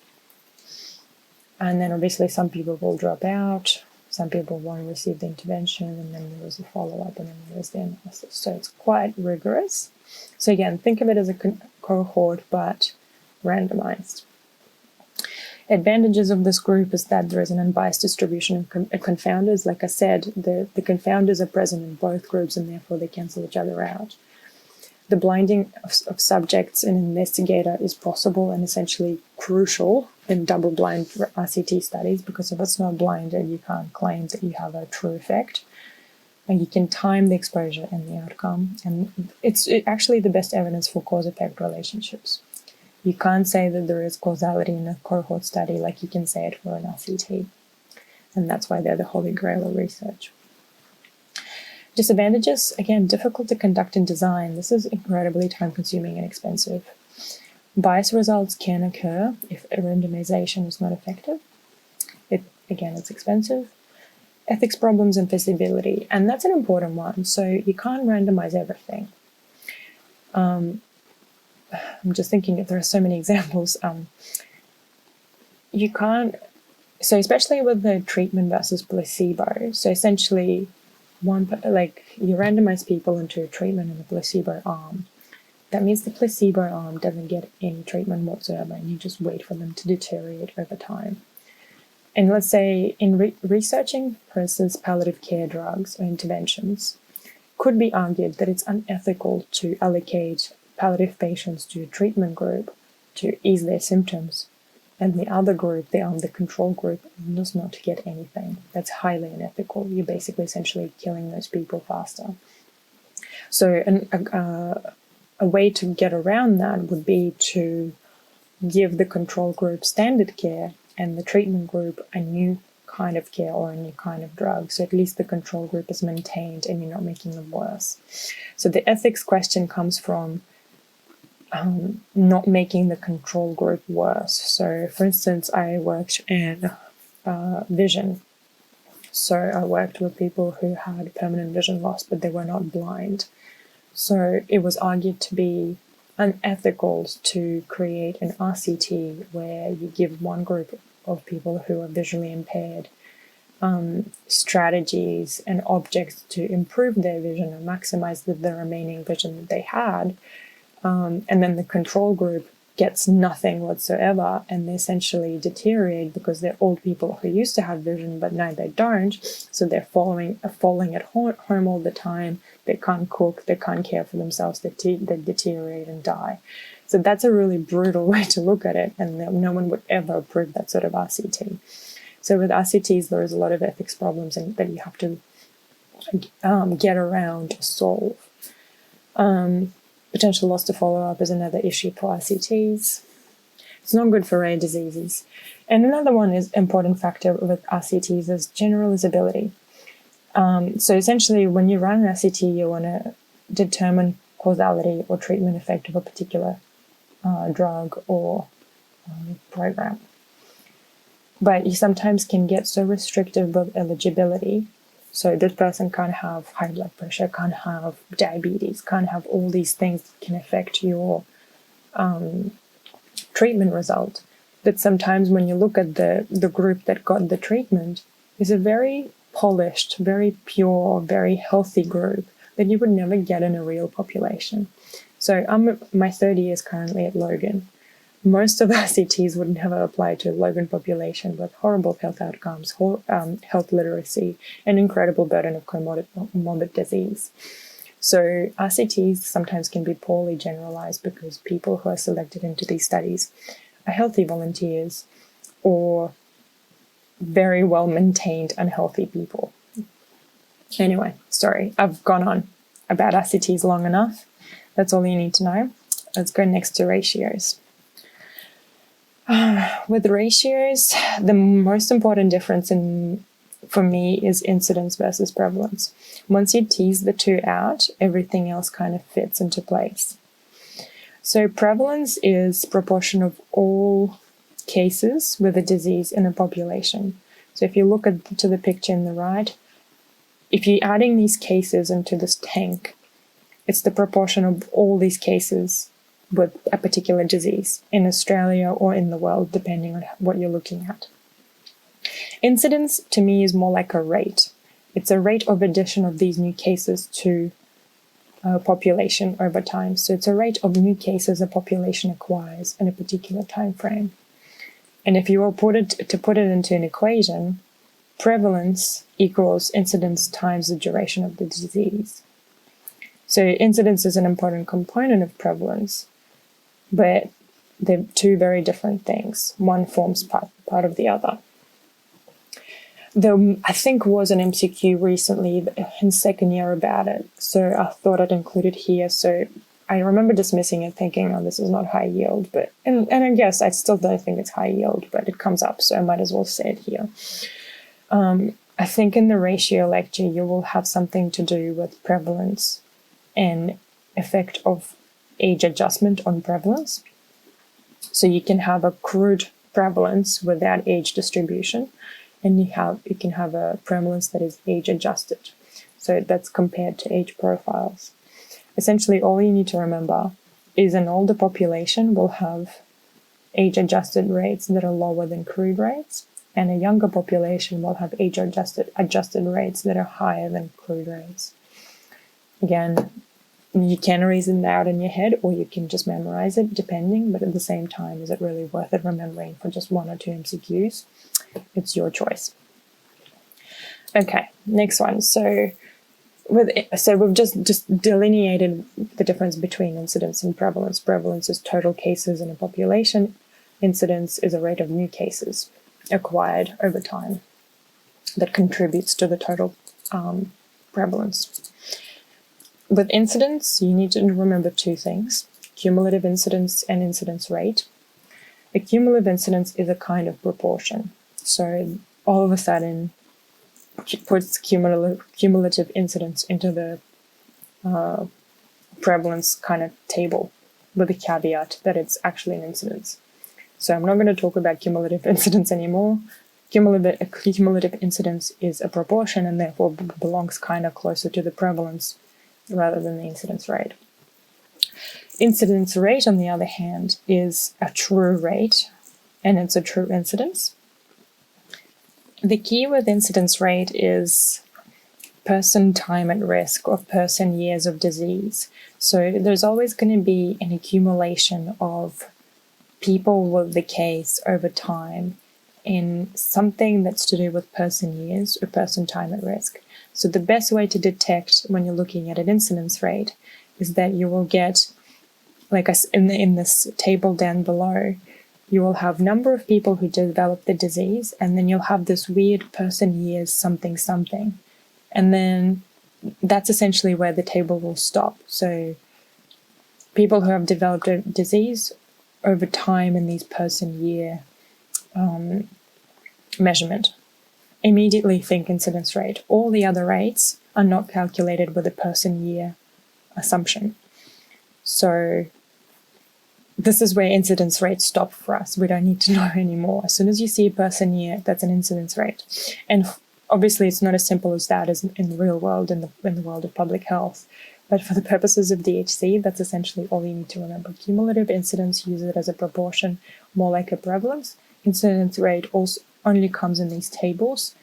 And then obviously some people will drop out, some people won't receive the intervention, and then there is a follow-up, and then there is the analysis. So it's quite rigorous. So again, think of it as a cohort, but randomized. Advantages of this group is that there is an unbiased distribution of confounders. Like I said, the confounders are present in both groups, and therefore they cancel each other out. The blinding of subjects and investigator is possible and essentially crucial in double-blind RCT studies, because if it's not blinded, you can't claim that you have a true effect. And you can time the exposure and the outcome. And it's actually the best evidence for cause-effect relationships. You can't say that there is causality in a cohort study like you can say it for an RCT. And that's why they're the holy grail of research. Disadvantages, again, difficult to conduct and design. This is incredibly time-consuming and expensive. Bias results can occur if a randomization is not effective. It's expensive. Ethics problems and feasibility, and that's an important one. So you can't randomize everything. I'm just thinking if there are so many examples. You can't, so especially with the treatment versus placebo. So essentially, you randomize people into a treatment and a placebo arm. That means the placebo arm doesn't get any treatment whatsoever, and you just wait for them to deteriorate over time. And let's say in researching, for instance, palliative care drugs or interventions, could be argued that it's unethical to allocate palliative patients to a treatment group to ease their symptoms, and the other group, the control group, does not get anything. That's highly unethical. You're basically essentially killing those people faster. So a way to get around that would be to give the control group standard care and the treatment group a new kind of care or a new kind of drug. So at least the control group is maintained and you're not making them worse. So the ethics question comes from not making the control group worse. So for instance, I worked in vision. So I worked with people who had permanent vision loss, but they were not blind. So it was argued to be unethical to create an RCT where you give one group of people who are visually impaired strategies and objects to improve their vision or maximize the remaining vision that they had. And then the control group gets nothing whatsoever, and they essentially deteriorate because they're old people who used to have vision, but now they don't. So they're falling at home all the time. They can't cook, they can't care for themselves, they deteriorate and die. So that's a really brutal way to look at it, and no one would ever approve that sort of RCT. So with RCTs, there is a lot of ethics problems that you have to get around or solve. Potential loss to follow-up is another issue for RCTs. It's not good for rare diseases. And another one is important factor with RCTs is generalizability. So essentially, when you run an RCT, you want to determine causality or treatment effect of a particular drug or program. But you sometimes can get so restrictive with eligibility. So this person can't have high blood pressure, can't have diabetes, can't have all these things that can affect your treatment result. But sometimes when you look at the group that got the treatment, is a very polished, very pure, very healthy group that you would never get in a real population. So my third year is currently at Logan. Most of RCTs would never apply to a Logan population with horrible health outcomes, health literacy, and incredible burden of comorbid disease. So RCTs sometimes can be poorly generalized because people who are selected into these studies are healthy volunteers or very well-maintained unhealthy people. Anyway, sorry, I've gone on about RCTs long enough. That's all you need to know. Let's go next to ratios. With ratios, the most important difference for me is incidence versus prevalence. Once you tease the two out, everything else kind of fits into place. So prevalence is proportion of all cases with a disease in a population. So if you look to the picture in the right, if you're adding these cases into this tank, it's the proportion of all these cases with a particular disease in Australia or in the world, depending on what you're looking at. Incidence, to me, is more like a rate. It's a rate of addition of these new cases to a population over time. So it's a rate of new cases a population acquires in a particular time frame. And if you were to put it into an equation, prevalence equals incidence times the duration of the disease. So incidence is an important component of prevalence, but they're two very different things. One forms part of the other. There, I think, was an MCQ recently in second year about it, so I thought I'd include it here. So I remember dismissing it, thinking, oh, this is not high yield, but and I guess I still don't think it's high yield, but it comes up, so I might as well say it here. I think in the ratio lecture, you will have something to do with prevalence and effect of age adjustment on prevalence. So you can have a crude prevalence without age distribution, and you can have a prevalence that is age adjusted. So that's compared to age profiles. Essentially, all you need to remember is an older population will have age adjusted rates that are lower than crude rates, and a younger population will have age adjusted rates that are higher than crude rates. Again, you can reason that out in your head, or you can just memorize it, depending, but at the same time, is it really worth it remembering for just one or two MCQs? It's your choice. Okay, next one. So we've just delineated the difference between incidence and prevalence. Prevalence is total cases in a population. Incidence is a rate of new cases acquired over time that contributes to the total prevalence. With incidence, you need to remember two things: cumulative incidence and incidence rate. A cumulative incidence is a kind of proportion. So all of a sudden, puts cumulative incidence into the prevalence kind of table with a caveat that it's actually an incidence. So I'm not going to talk about cumulative incidence anymore. Cumulative incidence is a proportion and therefore belongs kind of closer to the prevalence rather than the incidence rate. Incidence rate, on the other hand, is a true rate, and it's a true incidence. The key with incidence rate is person time at risk or person years of disease. So there's always going to be an accumulation of people with the case over time in something that's to do with person years or person time at risk. So the best way to detect when you're looking at an incidence rate is that you will get, like in this table down below, you will have number of people who develop the disease, and then you'll have this weird person years something something. And then that's essentially where the table will stop. So people who have developed a disease over time in these person year measurement immediately think incidence rate. All the other rates are not calculated with a person year assumption. So this is where incidence rates stop for us. We don't need to know anymore. As soon as you see a person year, that's an incidence rate. And obviously it's not as simple as that as in the real world, in the world of public health. But for the purposes of DHC, that's essentially all you need to remember. Cumulative incidence, use it as a proportion, more like a prevalence. Incidence rate also only comes in these tables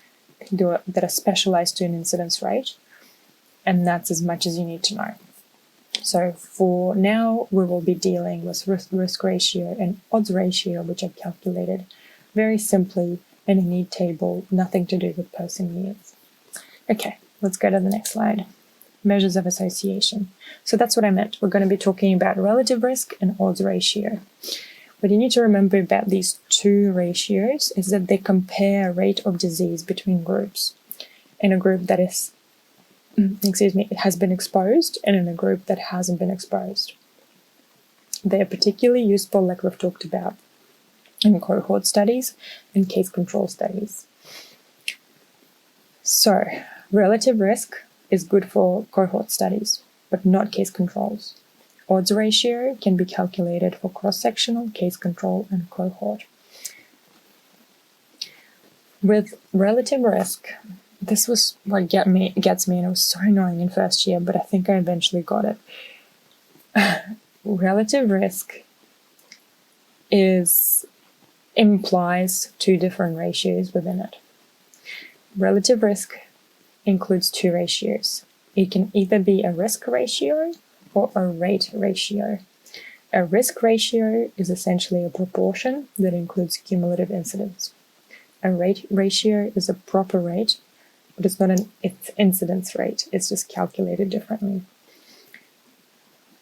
that are specialized to an incidence rate. And that's as much as you need to know. So for now, we will be dealing with risk ratio and odds ratio, which are calculated very simply in a need table, nothing to do with person years. Okay, let's go to the next slide. Measures of association. So that's what I meant. We're going to be talking about relative risk and odds ratio. What you need to remember about these two ratios is that they compare rate of disease between groups. In a group that is, it has been exposed, and in a group that hasn't been exposed. They are particularly useful, like we've talked about, in cohort studies and case control studies. So, relative risk is good for cohort studies, but not case controls. Odds ratio can be calculated for cross-sectional, case control, and cohort. With relative risk, this was what gets me, and it was so annoying in first year, but I think I eventually got it. Relative risk implies two different ratios within it. Relative risk includes two ratios. It can either be a risk ratio or a rate ratio. A risk ratio is essentially a proportion that includes cumulative incidence. A rate ratio is a proper rate, but it's not an incidence rate. It's just calculated differently.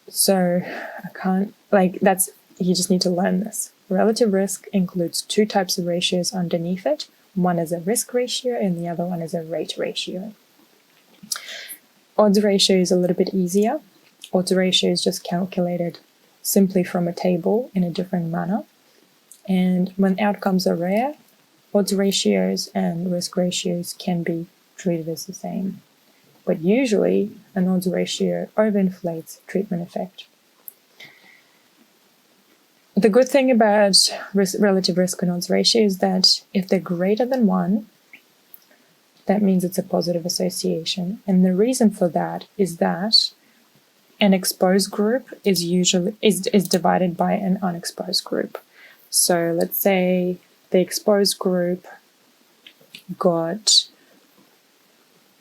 So you just need to learn this. Relative risk includes two types of ratios underneath it. One is a risk ratio and the other one is a rate ratio. Odds ratio is a little bit easier. Odds ratio is just calculated simply from a table in a different manner. And when outcomes are rare, odds ratios and risk ratios can be treated as the same. But usually, an odds ratio overinflates treatment effect. The good thing about relative risk and odds ratio is that if they're greater than 1, that means it's a positive association. And the reason for that is that an exposed group is divided by an unexposed group. So let's say the exposed group got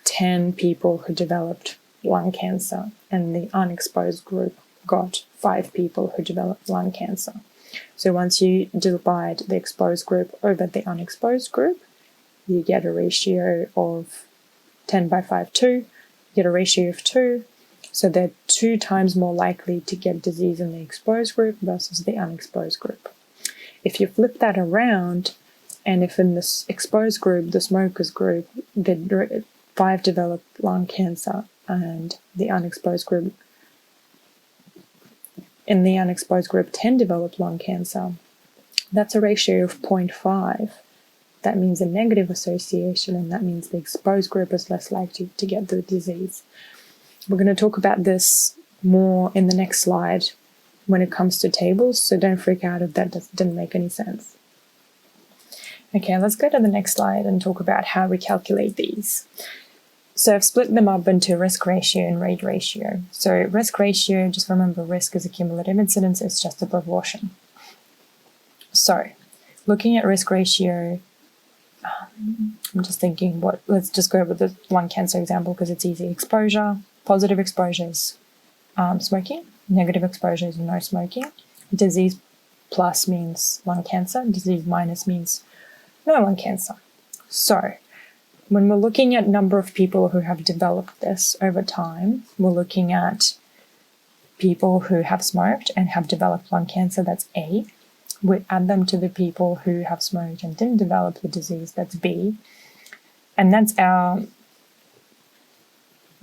10 people who developed lung cancer, and the unexposed group got 5 people who developed lung cancer. So once you divide the exposed group over the unexposed group, you get a ratio of 10 by 5, 2. You get a ratio of 2. So they're 2 times more likely to get disease in the exposed group versus the unexposed group. If you flip that around, and if in this exposed group, the smokers group, 5 developed lung cancer, and the unexposed group, in the unexposed group, 10 developed lung cancer, that's a ratio of 0.5. That means a negative association, and that means the exposed group is less likely to get the disease. We're going to talk about this more in the next slide when it comes to tables, so don't freak out if that didn't make any sense. Okay, let's go to the next slide and talk about how we calculate these. So I've split them up into risk ratio and rate ratio. So risk ratio, just remember, risk is a cumulative incidence, it's just a proportion. So looking at risk ratio, I'm just thinking, let's just go with the lung cancer example because it's easy. Exposure, positive exposure is smoking, negative exposure is no smoking. Disease plus means lung cancer, disease minus means no lung cancer. So when we're looking at number of people who have developed this over time, we're looking at people who have smoked and have developed lung cancer, that's A. We add them to the people who have smoked and didn't develop the disease, that's B. And that's our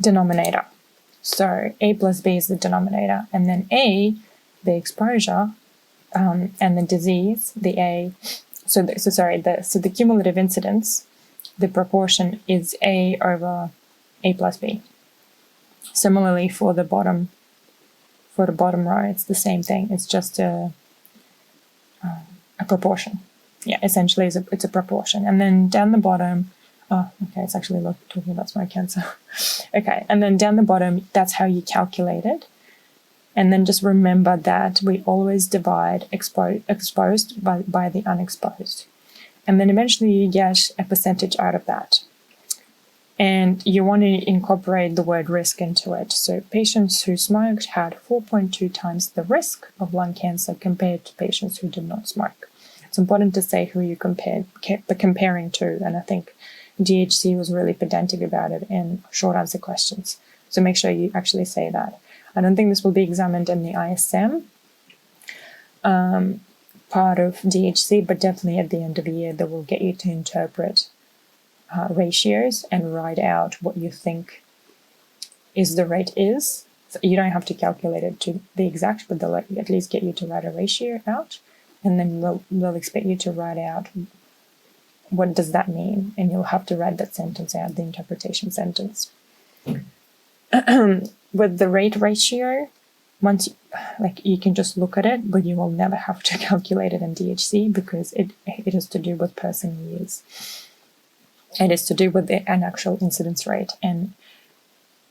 denominator. So A plus B is the denominator. And then A, the exposure, and the disease, the A. So the cumulative incidence, the proportion is A over A plus B. Similarly for the bottom row, it's the same thing. It's just a proportion. Yeah, essentially it's a proportion. And then down the bottom, it's actually talking about smoke cancer. Okay, and then down the bottom, that's how you calculate it. And then just remember that we always divide exposed by the unexposed. And then eventually you get a percentage out of that. And you want to incorporate the word risk into it. So patients who smoked had 4.2 times the risk of lung cancer compared to patients who did not smoke. It's important to say who you comparing to, and I think DHC was really pedantic about it in short answer questions. So make sure you actually say that. I don't think this will be examined in the ISM part of DHC, but definitely at the end of the year, they will get you to interpret ratios and write out what you think is the rate is. So you don't have to calculate it to the exact, but they'll at least get you to write a ratio out, and then they'll expect you to write out what does that mean, and you'll have to write that sentence out, the interpretation sentence. With the rate ratio, once you can just look at it, but you will never have to calculate it in DHC because it is to do with person years. It is to do with an actual incidence rate, and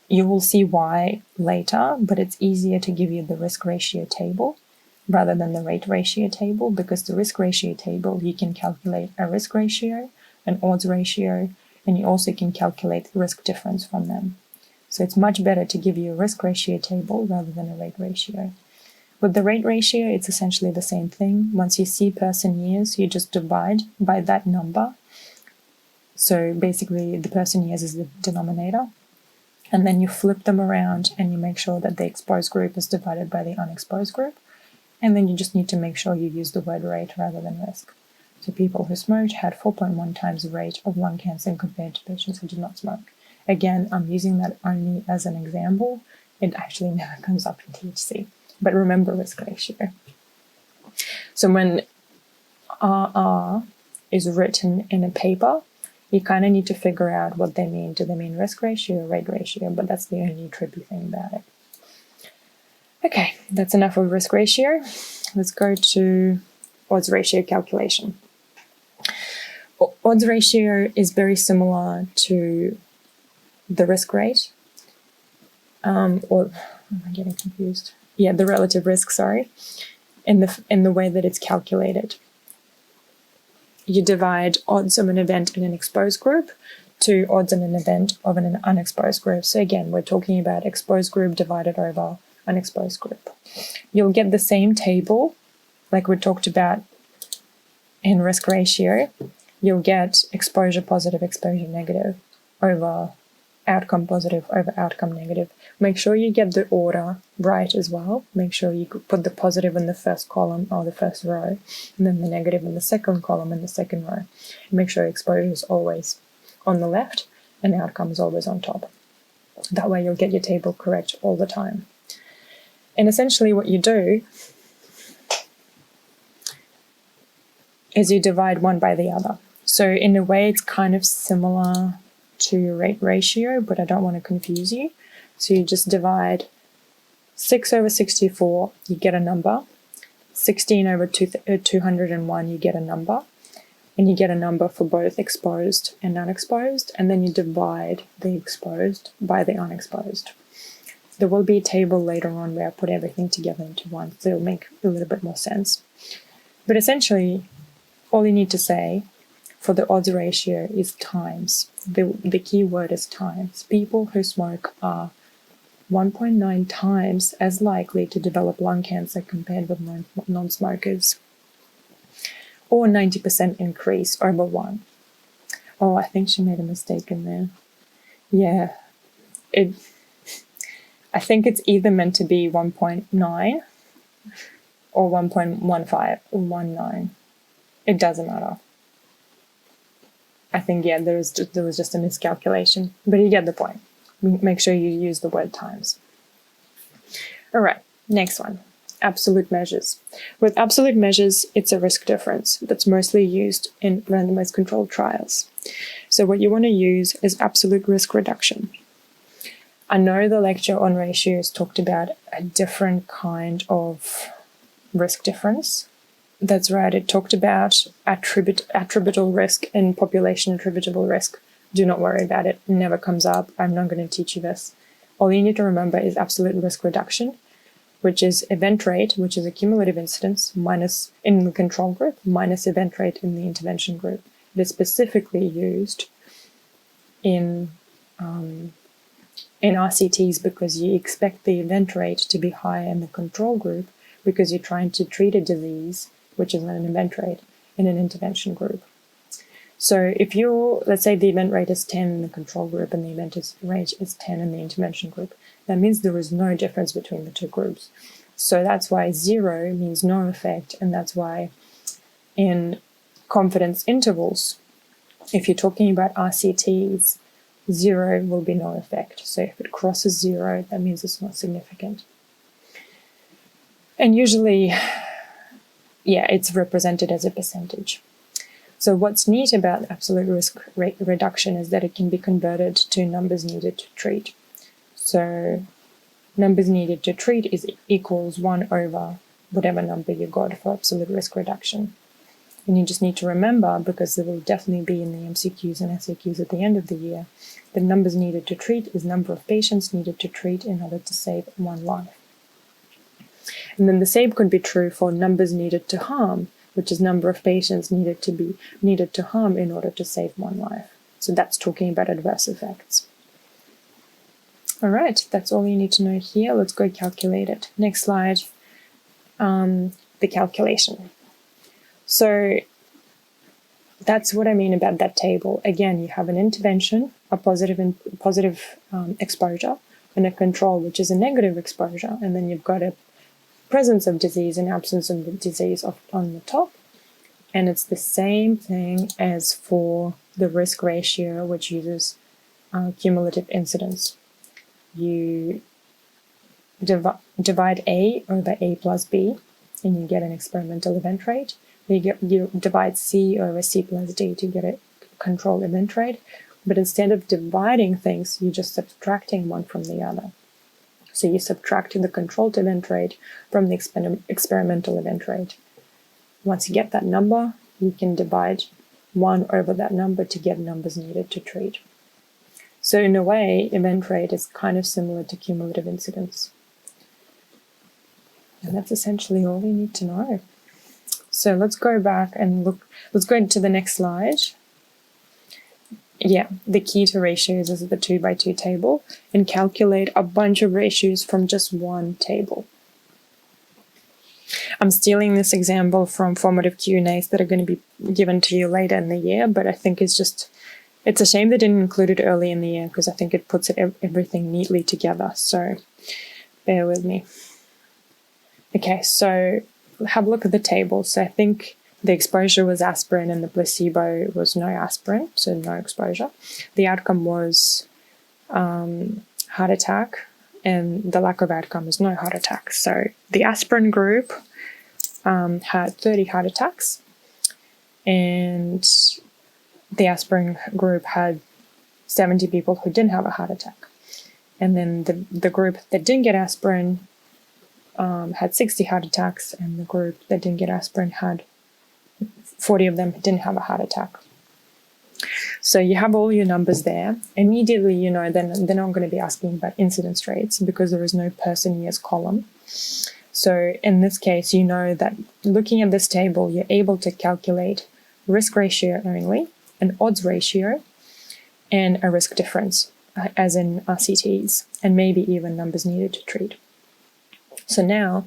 you will see why later, but it's easier to give you the risk ratio table rather than the rate ratio table, because the risk ratio table, you can calculate a risk ratio, an odds ratio, and you also can calculate the risk difference from them. So it's much better to give you a risk ratio table rather than a rate ratio. With the rate ratio, it's essentially the same thing. Once you see person years, you just divide by that number. So basically the person years is the denominator. And then you flip them around and you make sure that the exposed group is divided by the unexposed group. And then you just need to make sure you use the word rate rather than risk. So people who smoked had 4.1 times the rate of lung cancer compared to patients who did not smoke. Again, I'm using that only as an example. It actually never comes up in THC. But remember risk ratio. So when RR is written in a paper, you kind of need to figure out what they mean. Do they mean risk ratio or rate ratio? But that's the only tricky thing about it. Okay, that's enough of risk ratio. Let's go to odds ratio calculation. Odds ratio is very similar to the risk rate, or am I getting confused? Yeah, the relative risk, sorry, in the way that it's calculated. You divide odds of an event in an exposed group to odds in an event of an unexposed group. So again, we're talking about exposed group divided over unexposed group. You'll get the same table like we talked about in risk ratio. You'll get exposure positive, exposure negative over outcome positive over outcome negative. Make sure you get the order right as well. Make sure you put the positive in the first column or the first row, and then the negative in the second column and the second row. Make sure exposure is always on the left and outcome is always on top. That way you'll get your table correct all the time. And essentially what you do is you divide one by the other. So in a way it's kind of similar to rate ratio, but I don't want to confuse you. So you just divide 6 over 64, you get a number. 16 over 201, you get a number. And you get a number for both exposed and unexposed. And then you divide the exposed by the unexposed. There will be a table later on where I put everything together into one, so it'll make a little bit more sense. But essentially, all you need to say for the odds ratio is times. The key word is times. People who smoke are 1.9 times as likely to develop lung cancer compared with non-smokers. Or 90% increase over 1. Oh, I think she made a mistake in there. Yeah, I think it's either meant to be 1.9 or 1.15 or 19. It doesn't matter. I think, yeah, there was just a miscalculation, but you get the point. Make sure you use the word times. All right, next one, absolute measures. With absolute measures, it's a risk difference that's mostly used in randomized controlled trials. So what you want to use is absolute risk reduction. I know the lecture on ratios talked about a different kind of risk difference. That's right, it talked about attributable risk and population attributable risk. Do not worry about it, it never comes up. I'm not going to teach you this. All you need to remember is absolute risk reduction, which is event rate, which is a cumulative incidence, minus in the control group, minus event rate in the intervention group. It is specifically used in RCTs because you expect the event rate to be higher in the control group because you're trying to treat a disease, which is an event rate, in an intervention group. So if let's say the event rate is 10 in the control group and the event rate is 10 in the intervention group, that means there is no difference between the two groups. So that's why 0 means no effect, and that's why in confidence intervals, if you're talking about RCTs, 0 will be no effect. So if it crosses 0, that means it's not significant. And usually, yeah, it's represented as a percentage. So what's neat about absolute risk rate reduction is that it can be converted to numbers needed to treat. So numbers needed to treat is equals 1 over whatever number you got for absolute risk reduction. And you just need to remember, because there will definitely be in the MCQs and SAQs at the end of the year, the numbers needed to treat is number of patients needed to treat in order to save one life. And then the same could be true for numbers needed to harm, which is number of patients needed to harm in order to save one life. So that's talking about adverse effects. All right, that's all you need to know here. Let's go calculate it. Next slide, the calculation. So that's what I mean about that table. Again, you have an intervention, a positive exposure, and a control, which is a negative exposure. And then you've got a presence of disease and absence of the disease on the top. And it's the same thing as for the risk ratio, which uses cumulative incidence. You divide A over A plus B, and you get an experimental event rate. You divide C over C plus D to get a control event rate. But instead of dividing things, you're just subtracting one from the other. So you subtract the controlled event rate from the experimental event rate. Once you get that number, you can divide 1 over that number to get numbers needed to treat. So in a way, event rate is kind of similar to cumulative incidence. And that's essentially all you need to know. So let's go back and look. Let's go into the next slide. Yeah, the key to ratios is the 2 by 2 table, and calculate a bunch of ratios from just one table. I'm stealing this example from formative Q&As that are going to be given to you later in the year, but I think it's just It's a shame they didn't include it early in the year because I think it puts everything neatly together. So bear with me. Okay, so have a look at the table. So I think the exposure was aspirin and the placebo was no aspirin, so no exposure. The outcome was heart attack, and the lack of outcome is no heart attack. So the aspirin group had 30 heart attacks, and the aspirin group had 70 people who didn't have a heart attack. And then the group that didn't get aspirin had 60 heart attacks, and the group that didn't get aspirin had 40 of them didn't have a heart attack. So you have all your numbers there. Immediately, you know, then they're not going to be asking about incidence rates because there is no person years column. So in this case, you know that looking at this table, you're able to calculate risk ratio only, an odds ratio, and a risk difference, as in RCTs, and maybe even numbers needed to treat. So now,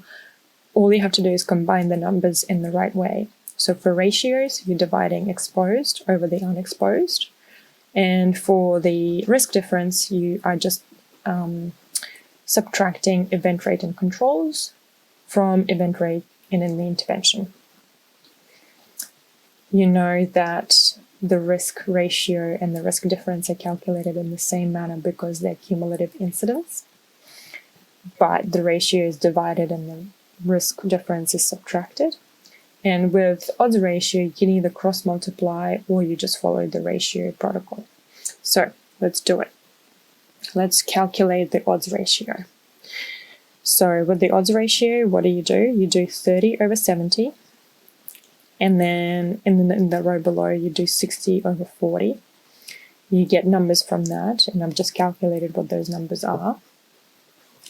all you have to do is combine the numbers in the right way. So for ratios, you're dividing exposed over the unexposed. And for the risk difference, you are just subtracting event rate and controls from event rate in the intervention. You know that the risk ratio and the risk difference are calculated in the same manner because they're cumulative incidence, but the ratio is divided and the risk difference is subtracted. And with odds ratio, you can either cross-multiply or you just follow the ratio protocol. So let's do it. Let's calculate the odds ratio. So with the odds ratio, what do? You do 30 over 70. And then in the row below, you do 60 over 40. You get numbers from that, and I've just calculated what those numbers are.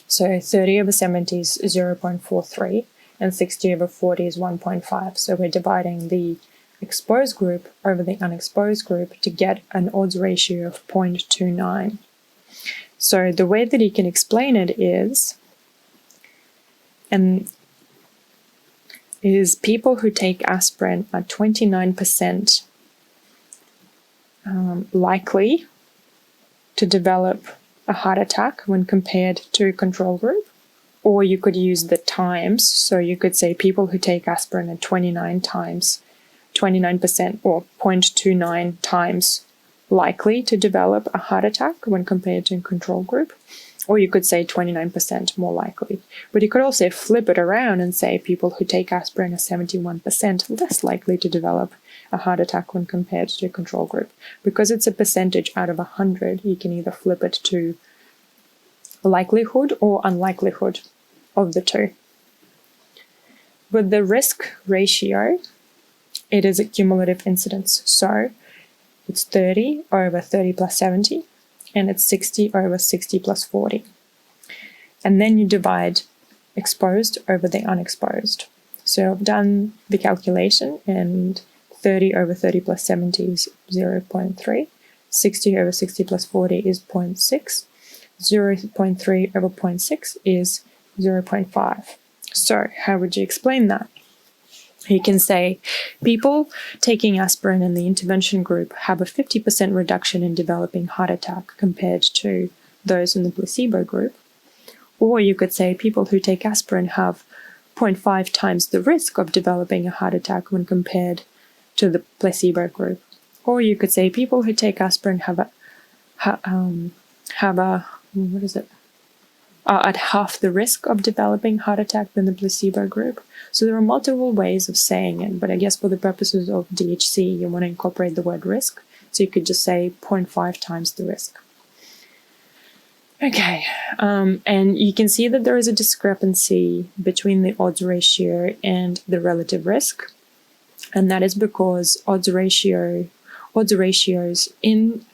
So 30 over 70 is 0.43, and 60 over 40 is 1.5. So we're dividing the exposed group over the unexposed group to get an odds ratio of 0.29. So the way that you can explain it is people who take aspirin are 29% likely to develop a heart attack when compared to a control group. Or you could use the times, so you could say people who take aspirin are 29% or 0.29 times likely to develop a heart attack when compared to a control group. Or you could say 29% more likely. But you could also flip it around and say people who take aspirin are 71% less likely to develop a heart attack when compared to a control group. Because it's a percentage out of 100, you can either flip it to likelihood or unlikelihood of the two. With the risk ratio, it is a cumulative incidence. So it's 30 over 30 plus 70, and it's 60 over 60 plus 40. And then you divide exposed over the unexposed. So I've done the calculation, and 30 over 30 plus 70 is 0.3. 60 over 60 plus 40 is 0.6. 0.3 over 0.6 is 0.5. So how would you explain that? You can say people taking aspirin in the intervention group have a 50% reduction in developing heart attack compared to those in the placebo group. Or you could say people who take aspirin have 0.5 times the risk of developing a heart attack when compared to the placebo group. Or you could say people who take aspirin are at half the risk of developing heart attack than the placebo group. So there are multiple ways of saying it, but I guess for the purposes of DHC, you want to incorporate the word risk. So you could just say 0.5 times the risk. Okay, and you can see that there is a discrepancy between the odds ratio and the relative risk. And that is because odds ratios in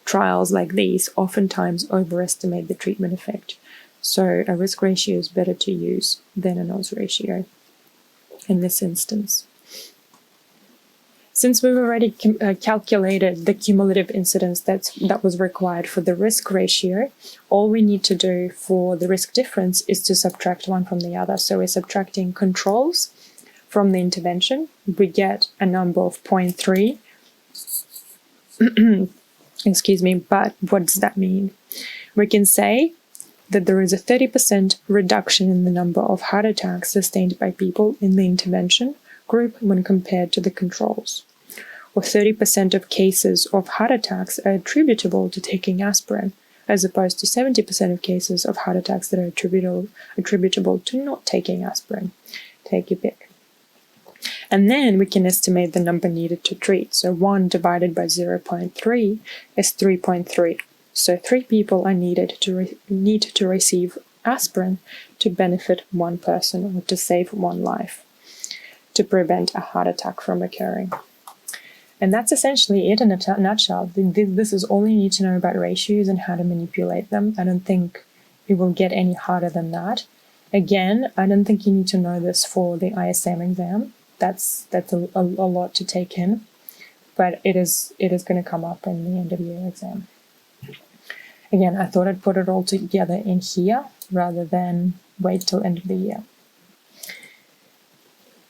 trials like these oftentimes overestimate the treatment effect. So a risk ratio is better to use than an odds ratio in this instance. Since we've already calculated the cumulative incidence that was required for the risk ratio, all we need to do for the risk difference is to subtract one from the other. So we're subtracting controls from the intervention. We get a number of 0.3 Excuse me, but what does that mean? We can say that there is a 30% reduction in the number of heart attacks sustained by people in the intervention group when compared to the controls. Or 30% of cases of heart attacks are attributable to taking aspirin, as opposed to 70% of cases of heart attacks that are attributable to not taking aspirin. Take your pick. And then we can estimate the number needed to treat. So 1 divided by 0.3 is 3.3. So 3 people are needed to receive aspirin to benefit 1 person or to save 1 life, to prevent a heart attack from occurring. And that's essentially it in a nutshell. This is all you need to know about ratios and how to manipulate them. I don't think it will get any harder than that. Again, I don't think you need to know this for the ISM exam. That's a lot to take in, but it is going to come up in the end of year exam. Again, I thought I'd put it all together in here rather than wait till end of the year.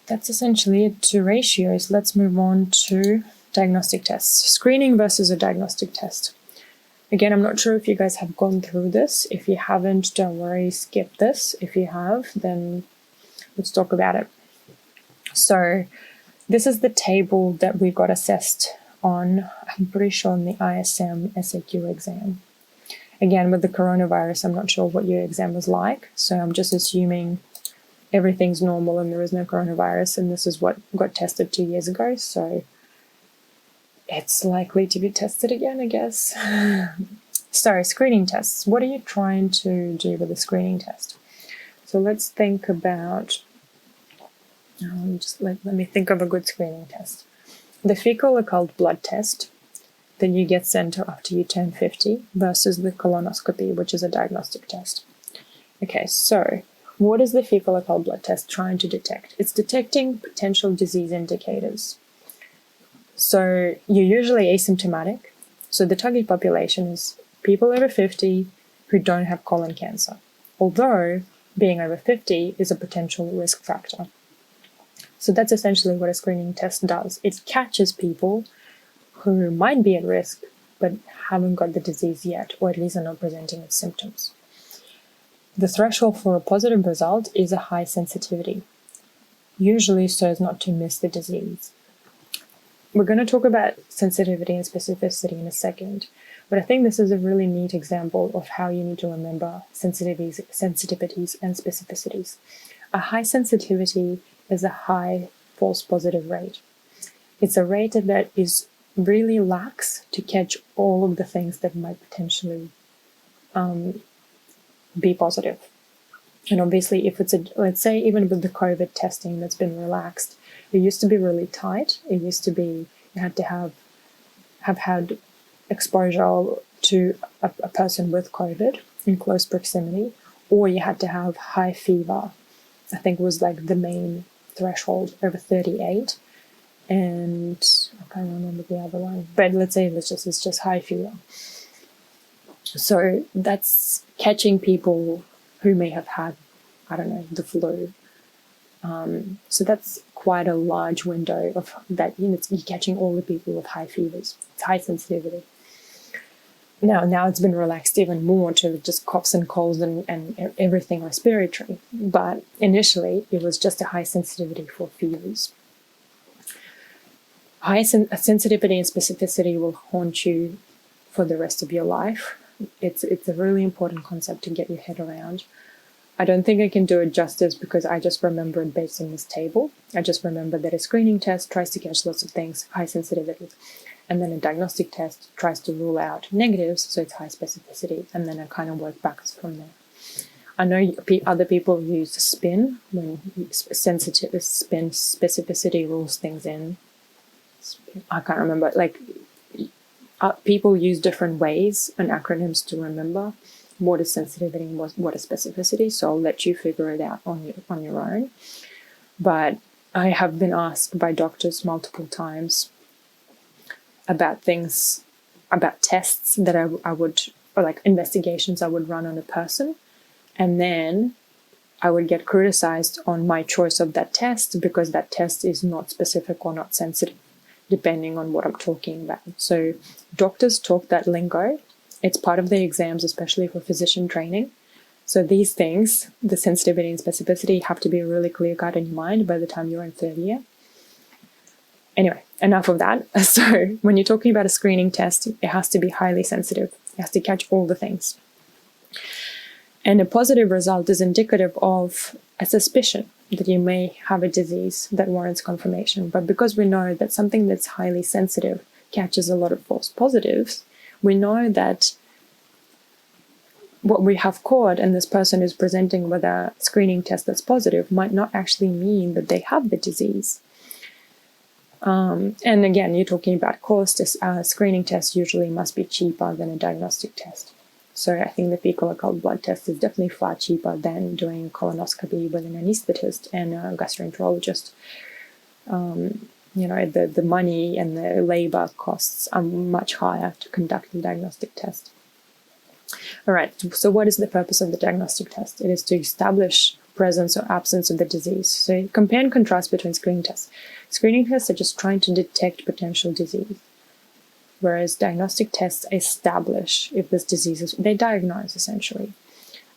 That's essentially it to ratios. Let's move on to diagnostic tests. Screening versus a diagnostic test. Again, I'm not sure if you guys have gone through this. If you haven't, don't worry, skip this. If you have, then let's talk about it. So this is the table that we got assessed on, I'm pretty sure, on the ISM SAQ exam. Again, with the coronavirus, I'm not sure what your exam was like, so I'm just assuming everything's normal and there is no coronavirus, and this is what got tested 2 years ago, so it's likely to be tested again, I guess. So, screening tests. What are you trying to do with a screening test? So let's think about... let me think of a good screening test. The fecal occult blood test that you get sent after you turn 50 versus the colonoscopy, which is a diagnostic test. Okay, so what is the fecal occult blood test trying to detect? It's detecting potential disease indicators. So you're usually asymptomatic. So the target population is people over 50 who don't have colon cancer, although being over 50 is a potential risk factor. So that's essentially what a screening test does. It catches people who might be at risk but haven't got the disease yet, or at least are not presenting with symptoms. The threshold for a positive result is a high sensitivity, usually so as not to miss the disease. We're going to talk about sensitivity and specificity in a second, but I think this is a really neat example of how you need to remember sensitivities and specificities. A high sensitivity is a high false positive rate. It's a rate that is really lax to catch all of the things that might potentially be positive. And obviously, if it's let's say even with the COVID testing that's been relaxed, it used to be really tight. It used to be, you had to have had exposure to a person with COVID in close proximity, or you had to have high fever. I think was like the main threshold, over 38, and I can't remember the other one, but let's say it's just high fever. So that's catching people who may have had, I don't know, the flu. So that's quite a large window of that. You're catching all the people with high fevers. It's high sensitivity. Now it's been relaxed even more to just coughs and colds and everything respiratory. But initially, it was just a high sensitivity for fevers. High sensitivity and specificity will haunt you for the rest of your life. It's a really important concept to get your head around. I don't think I can do it justice because I just remember it based on this table. I just remember that a screening test tries to catch lots of things, high sensitivity. And then a diagnostic test tries to rule out negatives, so it's high specificity. And then I kind of work backwards from there. I know other people use spin when sensitive spin specificity rules things in. I can't remember. People use different ways and acronyms to remember what is sensitivity and what is specificity. So I'll let you figure it out on your own. But I have been asked by doctors multiple times about things, about tests that I would, or like investigations I would run on a person. And then I would get criticized on my choice of that test because that test is not specific or not sensitive. depending on what I'm talking about. So doctors talk that lingo. It's part of the exams, especially for physician training. So these things, the sensitivity and specificity, have to be really clear-cut in your mind by the time you're in third year. Anyway, enough of that. So when you're talking about a screening test, it has to be highly sensitive. It has to catch all the things. And a positive result is indicative of a suspicion that you may have a disease that warrants confirmation. But because we know that something that's highly sensitive catches a lot of false positives, we know that what we have caught and this person is presenting with a screening test that's positive might not actually mean that they have the disease. And again, you're talking about cost. A screening test usually must be cheaper than a diagnostic test. So I think the fecal occult blood test is definitely far cheaper than doing colonoscopy with an anesthetist and a gastroenterologist. The money and the labor costs are much higher to conduct the diagnostic test. All right, so what is the purpose of the diagnostic test? It is to establish presence or absence of the disease. So compare and contrast between screening tests. Screening tests are just trying to detect potential disease, whereas diagnostic tests establish if this disease is, they diagnose essentially.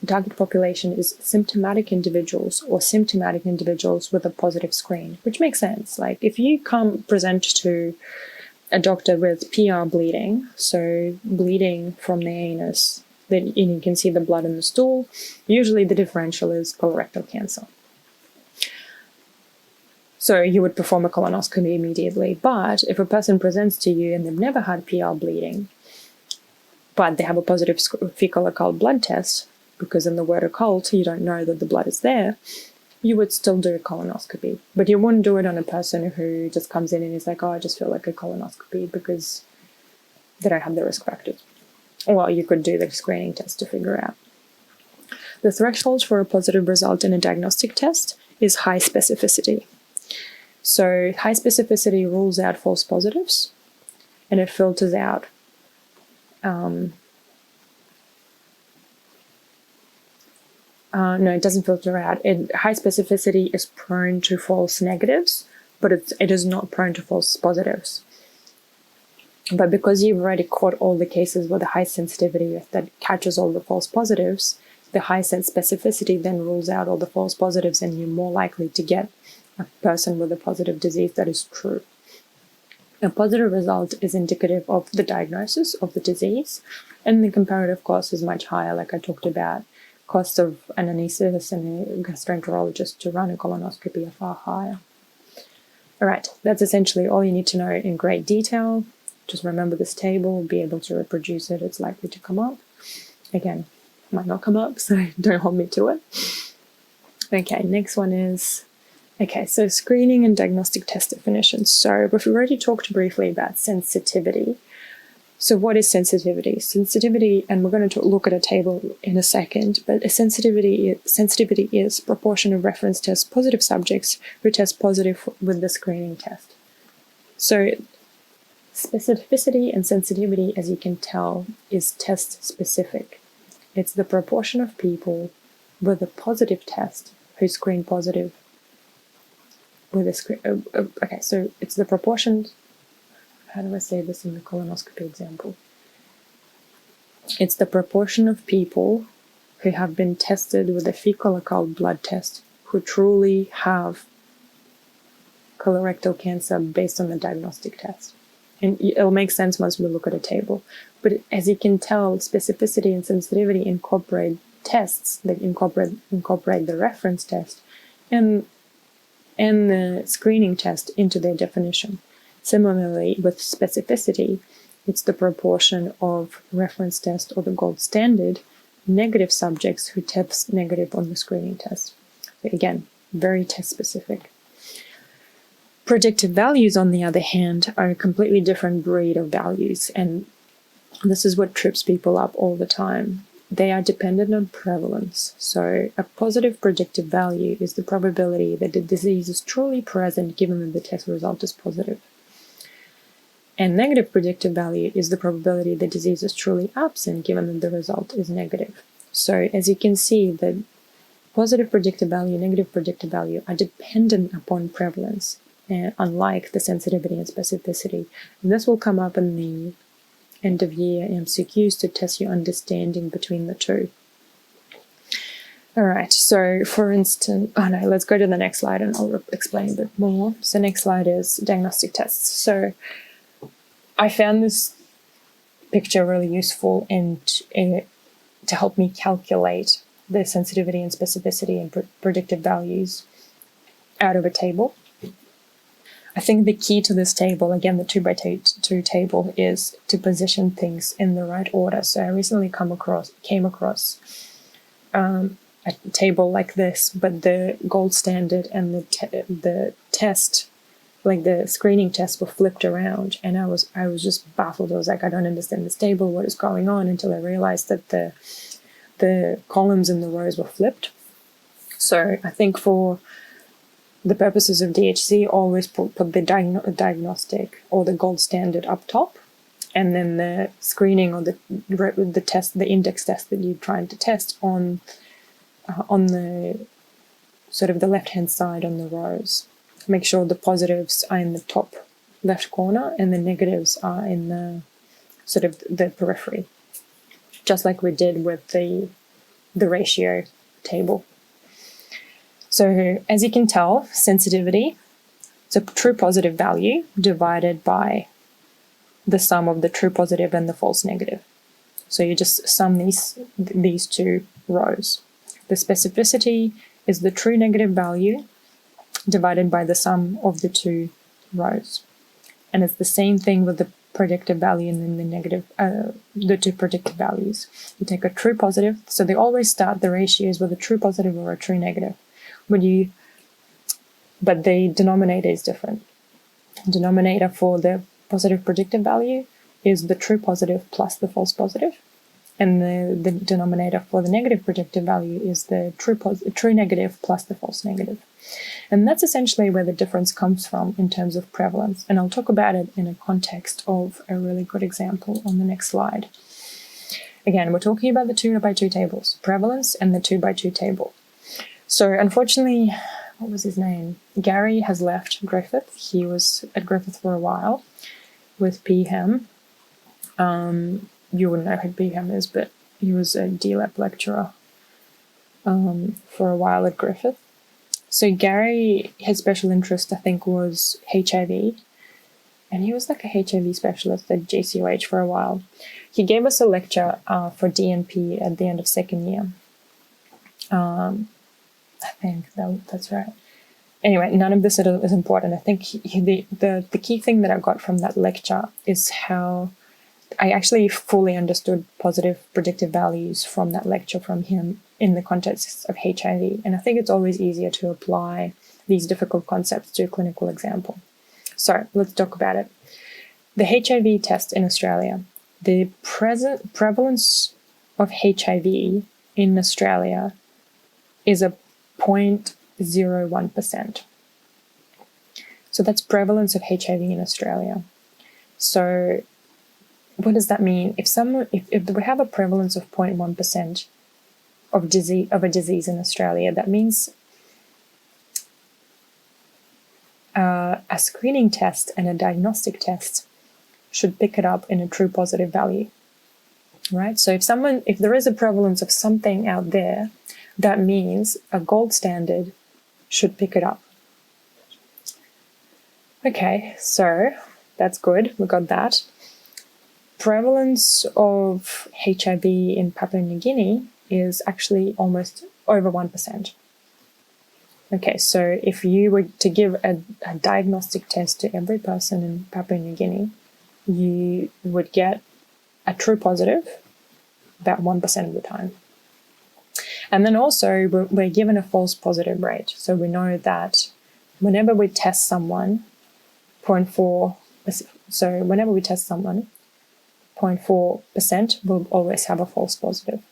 The target population is symptomatic individuals or symptomatic individuals with a positive screen, which makes sense. Like if you come present to a doctor with PR bleeding, so bleeding from the anus, then you can see the blood in the stool. Usually the differential is colorectal cancer. So you would perform a colonoscopy immediately. But if a person presents to you and they've never had PR bleeding, but they have a positive fecal occult blood test, because in the word occult, you don't know that the blood is there, you would still do a colonoscopy. But you wouldn't do it on a person who just comes in and is like, oh, I just feel like a colonoscopy because they don't have the risk factors. Well, you could do the screening test to figure out. The threshold for a positive result in a diagnostic test is high specificity. So high specificity rules out false positives, and it filters out it doesn't filter out. High specificity is prone to false negatives, but it is not prone to false positives. But because you've already caught all the cases with a high sensitivity that catches all the false positives, the high specificity then rules out all the false positives, and you're more likely to get a person with a positive disease that is true. A positive result is indicative of the diagnosis of the disease, and the comparative cost is much higher, like I talked about. Cost of an anesthetist and a gastroenterologist to run a colonoscopy are far higher. All right, that's essentially all you need to know in great detail. Just remember this table, be able to reproduce it. It's likely to come up. Again, might not come up, so don't hold me to it. Okay, next one is, so screening and diagnostic test definitions. So we've already talked briefly about sensitivity. So what is sensitivity? Sensitivity, and we're going to look at a table in a second, but sensitivity is proportion of reference test positive subjects who test positive with the screening test. So specificity and sensitivity, as you can tell, is test specific. It's the proportion of people with a positive test who screen positive with a screen. So it's the proportion. How do I say this in the colonoscopy example? It's the proportion of people who have been tested with a fecal occult blood test who truly have colorectal cancer based on the diagnostic test. And it'll make sense once we look at a table. But as you can tell, specificity and sensitivity incorporate tests that incorporate the reference test and the screening test into their definition. Similarly, with specificity, it's the proportion of reference test or the gold standard negative subjects who test negative on the screening test. So again, very test specific. Predictive values, on the other hand, are a completely different breed of values, and this is what trips people up all the time. They are dependent on prevalence. So a positive predictive value is the probability that the disease is truly present given that the test result is positive. And negative predictive value is the probability the disease is truly absent given that the result is negative. So as you can see, the positive predictive value, negative predictive value are dependent upon prevalence. unlike the sensitivity and specificity. And this will come up in the end of year MCQs to test your understanding between the two. All right, so for instance, let's go to the next slide and I'll explain a bit more. So next slide is diagnostic tests. So I found this picture really useful to help me calculate the sensitivity and specificity and predictive values out of a table. I think the key to this table, again, the 2x2 table, is to position things in the right order. So I recently came across a table like this, but the gold standard and the test, like the screening test, were flipped around, and I was just baffled. I was like, I don't understand this table. What is going on? Until I realized that the columns and the rows were flipped. So I think for the purposes of DHC, always put the diagnostic or the gold standard up top, and then the screening or the test, the index test that you're trying to test on the sort of the left-hand side on the rows. Make sure the positives are in the top left corner and the negatives are in the sort of the periphery, just like we did with the ratio table. So as you can tell, sensitivity, it's a true positive value divided by the sum of the true positive and the false negative. So you just sum these two rows. The specificity is the true negative value divided by the sum of the two rows. And it's the same thing with the predictive value and then the negative, the two predictive values. You take a true positive, so they always start the ratios with a true positive or a true negative. But the denominator is different. Denominator for the positive predictive value is the true positive plus the false positive. And the denominator for the negative predictive value is the true negative plus the false negative. And that's essentially where the difference comes from in terms of prevalence. And I'll talk about it in a context of a really good example on the next slide. Again, we're talking about the 2x2 tables, prevalence and the 2x2 table. So unfortunately, what was his name? Gary has left Griffith. He was at Griffith for a while with PHEM. You wouldn't know who PHEM is, but he was a DLAP lecturer for a while at Griffith. So Gary, his special interest, I think, was HIV. And he was like a HIV specialist at JCOH for a while. He gave us a lecture for DNP at the end of second year. I think that's right. Anyway, none of this is important. I think the key thing that I got from that lecture is how I actually fully understood positive predictive values from that lecture from him in the context of HIV. And I think it's always easier to apply these difficult concepts to a clinical example. So let's talk about it. The HIV test in Australia. The prevalence of HIV in Australia is a 0.01%. So that's prevalence of HIV in Australia. So what does that mean? If we have a prevalence of 0.1% of a disease in Australia, that means a screening test and a diagnostic test should pick it up in a true positive value, right? So if there is a prevalence of something out there, that means a gold standard should pick it up. Okay, so that's good. We got that. Prevalence of HIV in Papua New Guinea is actually almost over 1%. Okay, so if you were to give a diagnostic test to every person in Papua New Guinea, you would get a true positive about 1% of the time. And then also we're given a false positive rate. So we know that whenever we test someone, 0.4% will always have a false positive.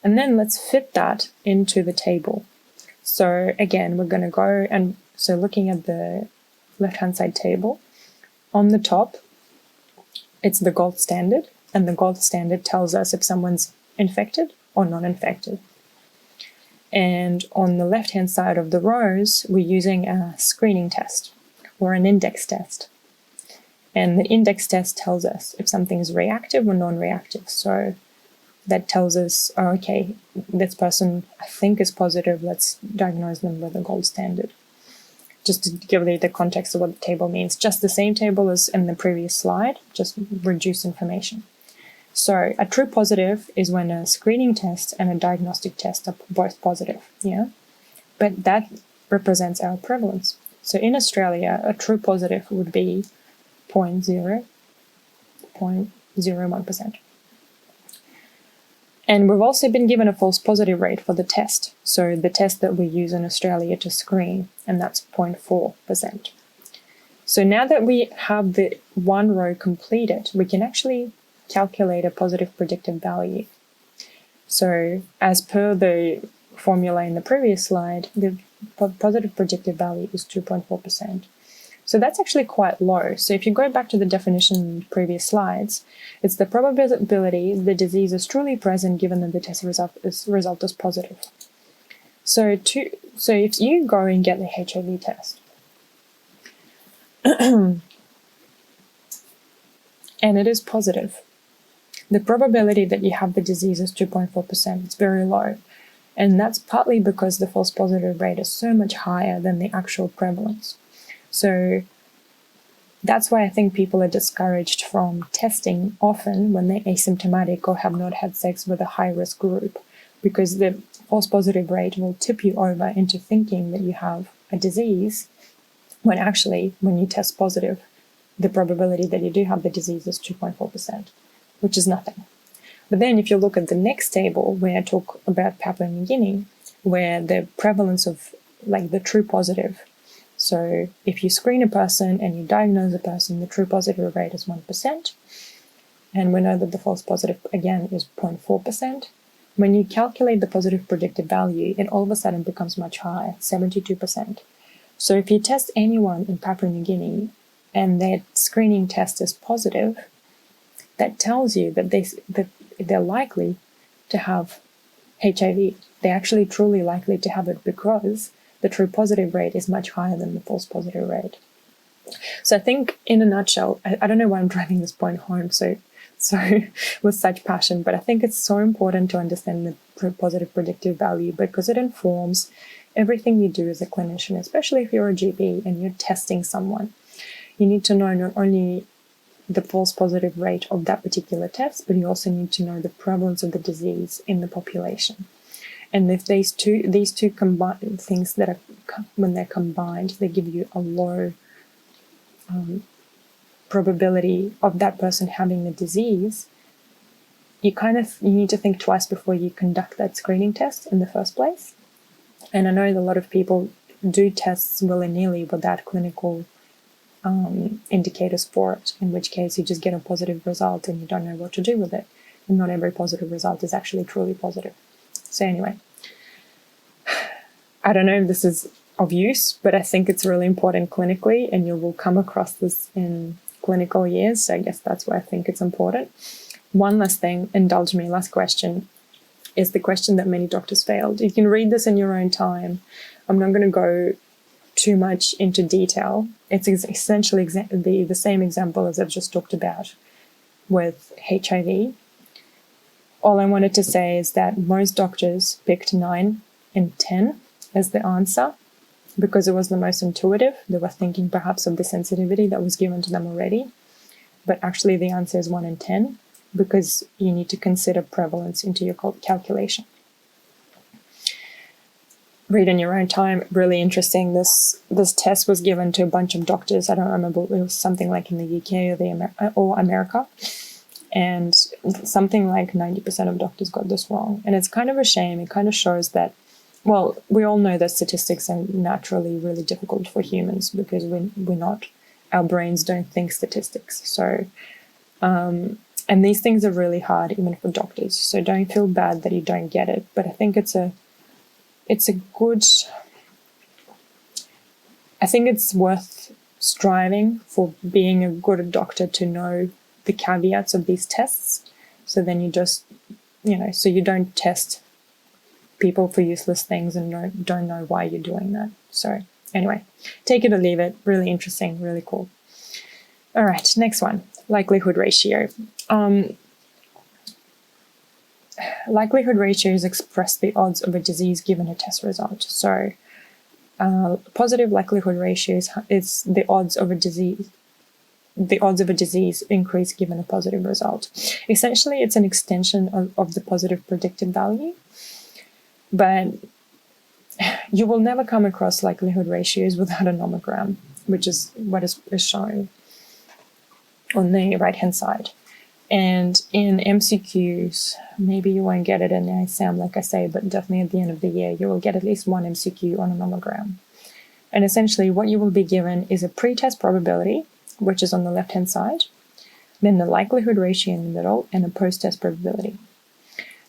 And then let's fit that into the table. So again, we're going to go and so looking at the left-hand side table, on the top, it's the gold standard, and the gold standard tells us if someone's infected or not infected. And on the left-hand side of the rows, we're using a screening test. or an index test. And the index test tells us if something is reactive or non-reactive. So that tells us, oh, okay, this person I think is positive, let's diagnose them with a gold standard. Just to give you the context of what the table means, just the same table as in the previous slide, just reduce information. So a true positive is when a screening test and a diagnostic test are both positive, yeah? But that represents our prevalence. So in Australia, a true positive would be 0.01%. And we've also been given a false positive rate for the test. So the test that we use in Australia to screen, and that's 0.4%. So now that we have the one row completed, we can actually calculate a positive predictive value. So as per the formula in the previous slide, the positive predictive value is 2.4%. So that's actually quite low. So if you go back to the definition in previous slides, it's the probability the disease is truly present given that the test result is positive. So if you go and get the HIV test, and it is positive, the probability that you have the disease is 2.4%. It's very low. And that's partly because the false positive rate is so much higher than the actual prevalence. So that's why I think people are discouraged from testing often when they're asymptomatic or have not had sex with a high-risk group, because the false positive rate will tip you over into thinking that you have a disease, when actually, when you test positive, the probability that you do have the disease is 2.4%, which is nothing. But then if you look at the next table, where I talk about Papua New Guinea, where the prevalence of like the true positive, so if you screen a person and you diagnose a person, the true positive rate is 1%. And we know that the false positive, again, is 0.4%. When you calculate the positive predictive value, it all of a sudden becomes much higher, 72%. So if you test anyone in Papua New Guinea and their screening test is positive, that tells you that they're likely to have HIV. They're actually truly likely to have it because the true positive rate is much higher than the false positive rate. So I think in a nutshell, I don't know why I'm driving this point home so with such passion, but I think it's so important to understand the positive predictive value because it informs everything you do as a clinician, especially if you're a GP and you're testing someone. You need to know not only the false positive rate of that particular test, but you also need to know the prevalence of the disease in the population. And if these two combined things that are, when they're combined, they give you a low probability of that person having the disease, you need to think twice before you conduct that screening test in the first place. And I know that a lot of people do tests willy-nilly without clinical indicators for it, in which case you just get a positive result and you don't know what to do with it. And not every positive result is actually truly positive. So anyway, I don't know if this is of use, but I think it's really important clinically, and you will come across this in clinical years. So I guess that's why I think it's important. One last thing, indulge me, last question, is the question that many doctors failed. You can read this in your own time. I'm not going to go too much into detail. It's essentially the same example as I've just talked about with HIV. All I wanted to say is that most doctors picked 9 and 10 as the answer because it was the most intuitive. They were thinking perhaps of the sensitivity that was given to them already. But actually the answer is 1 and 10 because you need to consider prevalence into your calculation. Read in your own time. Really interesting. This test was given to a bunch of doctors. I don't remember. It was something like in the UK or America. And something like 90% of doctors got this wrong. And it's kind of a shame. It kind of shows that, well, we all know that statistics are naturally really difficult for humans because our brains don't think statistics. So, and these things are really hard even for doctors. So don't feel bad that you don't get it. But I think I think it's worth striving for being a good doctor to know the caveats of these tests. So then you just, so you don't test people for useless things and don't know why you're doing that. So Anyway, take it or leave it. Really interesting, really cool. All right, next one, likelihood ratio. Likelihood ratios express the odds of a disease given a test result. So positive likelihood ratios is the odds of a disease. The odds of a disease increase given a positive result. Essentially, it's an extension of the positive predicted value, but you will never come across likelihood ratios without a nomogram, which is what is shown on the right-hand side. And in MCQs, maybe you won't get it in ISM, like I say, but definitely at the end of the year, you will get at least one MCQ on a nomogram. And essentially, what you will be given is a pre-test probability, which is on the left-hand side, then the likelihood ratio in the middle, and a post-test probability.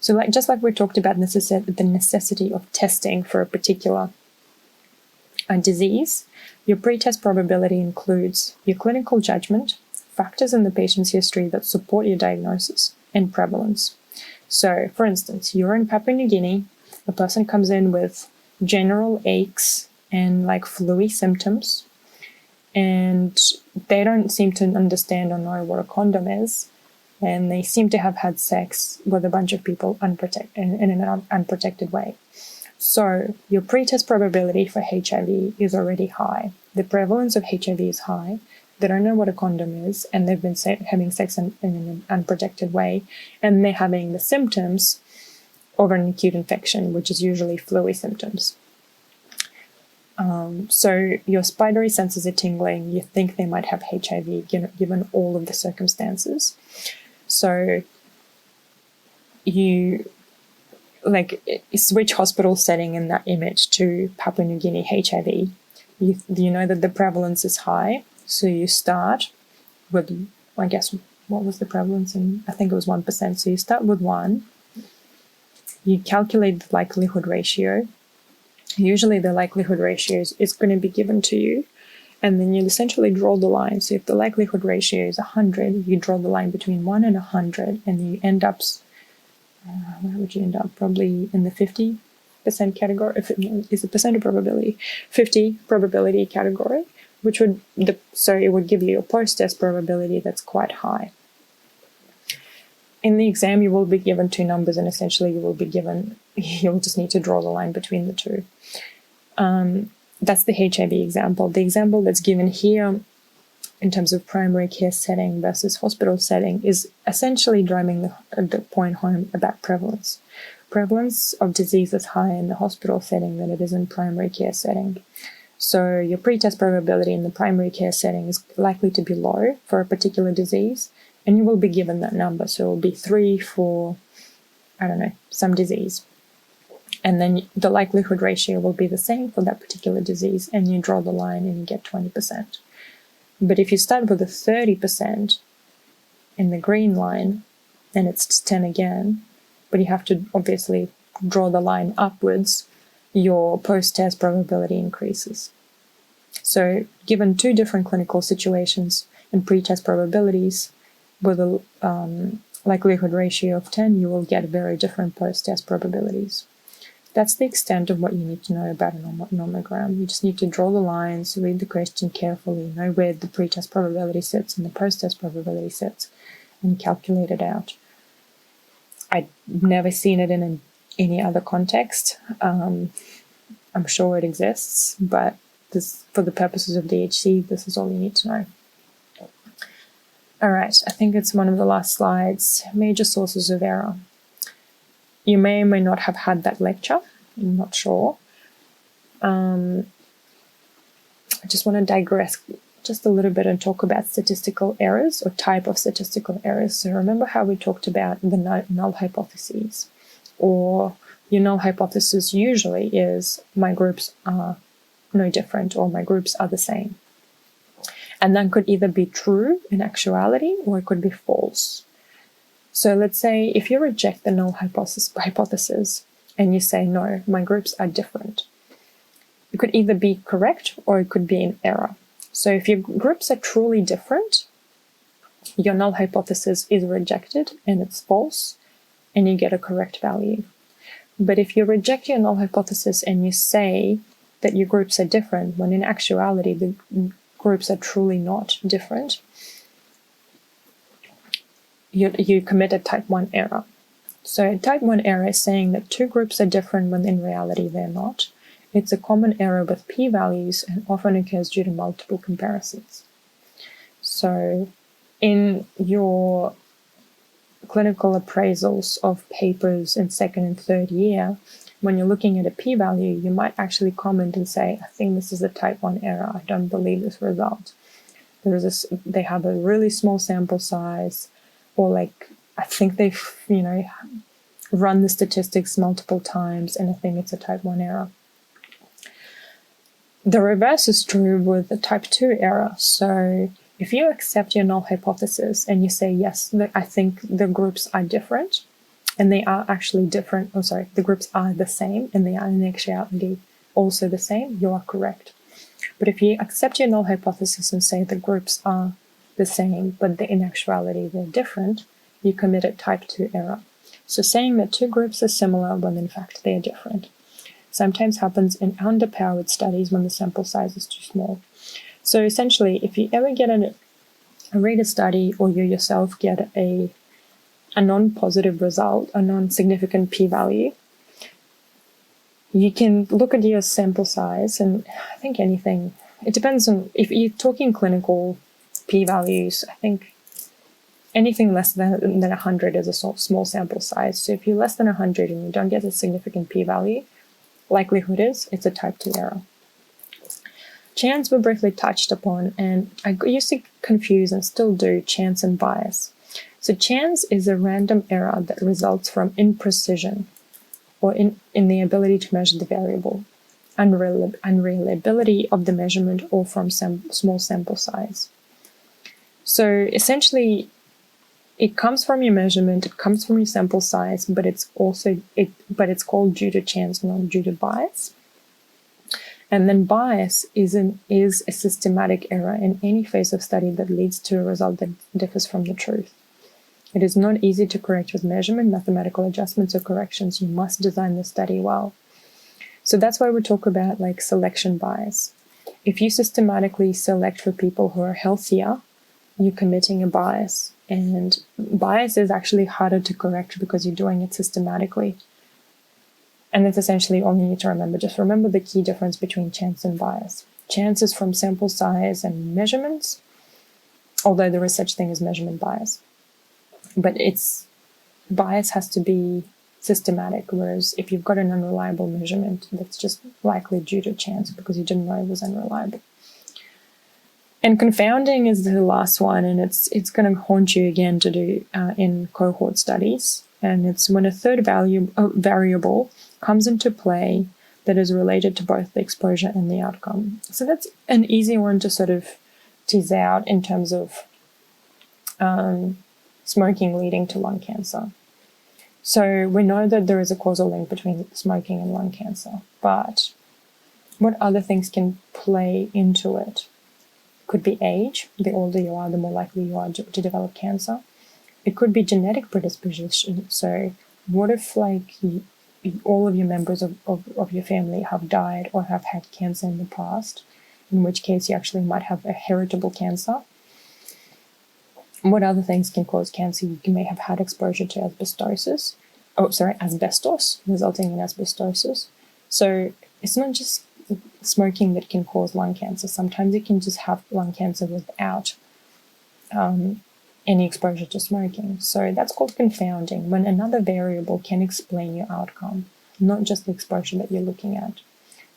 So just like we talked about the necessity of testing for a particular disease, your pre-test probability includes your clinical judgment, factors in the patient's history that support your diagnosis, and prevalence. So, for instance, you're in Papua New Guinea, a person comes in with general aches and flu-y symptoms, and they don't seem to understand or know what a condom is, and they seem to have had sex with a bunch of people in an unprotected way. So your pre-test probability for HIV is already high. The prevalence of HIV is high. They don't know what a condom is, and they've been having sex in an unprotected way, and they're having the symptoms of an acute infection, which is usually flu-y symptoms. So your spidery senses are tingling. You think they might have HIV, given all of the circumstances. So you switch hospital setting in that image to Papua New Guinea HIV. You know that the prevalence is high. So you start with, I guess, what was the prevalence? I think it was 1%. So you start with 1. You calculate the likelihood ratio. Usually the likelihood ratio is going to be given to you. And then you essentially draw the line. So if the likelihood ratio is 100, you draw the line between 1 and 100. And you end up, where would you end up? Probably in the 50% category. If it is a percent of probability, 50 probability category. So it would give you a post-test probability that's quite high. In the exam, you will be given 2 numbers, and essentially you'll just need to draw the line between the 2. That's the HIV example. The example that's given here in terms of primary care setting versus hospital setting is essentially driving the point home about prevalence. Prevalence of disease is higher in the hospital setting than it is in primary care setting. So your pre-test probability in the primary care setting is likely to be low for a particular disease, and you will be given that number. So it will be 3 for, some disease. And then the likelihood ratio will be the same for that particular disease, and you draw the line and you get 20%. But if you start with a 30% in the green line, then it's 10 again, but you have to obviously draw the line upwards, your post-test probability increases. So given 2 different clinical situations and pre-test probabilities with a likelihood ratio of 10, you will get very different post-test probabilities. That's the extent of what you need to know about a nomogram. You just need to draw the lines, read the question carefully, know where the pre-test probability sits and the post-test probability sits, and calculate it out. I've never seen it in any other context. I'm sure it exists, but for the purposes of DHC, this is all you need to know. All right, I think it's one of the last slides. Major sources of error. You may or may not have had that lecture. I'm not sure. I just want to digress just a little bit and talk about statistical errors or type of statistical errors. So remember how we talked about the null hypotheses, or your null hypothesis usually is my groups are no different or my groups are the same. And that could either be true in actuality or it could be false. So let's say if you reject the null hypothesis and you say, no, my groups are different, it could either be correct or it could be an error. So if your groups are truly different, your null hypothesis is rejected and it's false, and you get a correct value. But if you reject your null hypothesis and you say that your groups are different, when in actuality the groups are truly not different, you commit a type 1 error. So a type 1 error is saying that two groups are different when in reality they're not. It's a common error with p-values and often occurs due to multiple comparisons. So in your clinical appraisals of papers in second and third year, when you're looking at a p-value, you might actually comment and say, I think this is a type 1 error. I don't believe this result. They have a really small sample size, or like, I think they've, run the statistics multiple times, and I think it's a type 1 error. The reverse is true with a type 2 error. So if you accept your null hypothesis and you say, yes, I think the groups are different, and they are actually different, the groups are the same, and they are in actuality also the same, you are correct. But if you accept your null hypothesis and say the groups are the same, but in actuality they're different, you commit a type 2 error. So saying that two groups are similar when in fact they are different sometimes happens in underpowered studies when the sample size is too small. So essentially, if you ever get read a study, or you yourself get a non-positive result, a non-significant p-value, you can look at your sample size, and I think anything, it depends on, if you're talking clinical p-values, I think anything less than 100 is a small sample size. So if you're less than 100 and you don't get a significant p-value, likelihood is it's a type 2 error. Chance we briefly touched upon, and I used to confuse and still do chance and bias. So chance is a random error that results from imprecision, or in the ability to measure the variable, unreliability of the measurement, or from small sample size. So essentially, it comes from your measurement, it comes from your sample size, but it's called due to chance, not due to bias. And then bias is a systematic error in any phase of study that leads to a result that differs from the truth. It is not easy to correct with measurement, mathematical adjustments, or corrections. You must design the study well. So that's why we talk about like selection bias. If you systematically select for people who are healthier, you're committing a bias. And bias is actually harder to correct because you're doing it systematically. And that's essentially all you need to remember. Just remember the key difference between chance and bias. Chance is from sample size and measurements, although there is such thing as measurement bias. But bias has to be systematic, whereas if you've got an unreliable measurement, that's just likely due to chance because you didn't know it was unreliable. And confounding is the last one, and it's going to haunt you again to do in cohort studies. And it's when a third variable comes into play that is related to both the exposure and the outcome. So that's an easy one to sort of tease out in terms of smoking leading to lung cancer. So we know that there is a causal link between smoking and lung cancer, but what other things can play into it? Could be age. The older you are, the more likely you are to develop cancer. It could be genetic predisposition. So what if all of your members of your family have died or have had cancer in the past, in which case you actually might have a heritable cancer? What other things can cause cancer? You may have had exposure to asbestos, resulting in asbestosis. So it's not just smoking that can cause lung cancer. Sometimes you can just have lung cancer without any exposure to smoking. So that's called confounding, when another variable can explain your outcome, not just the exposure that you're looking at.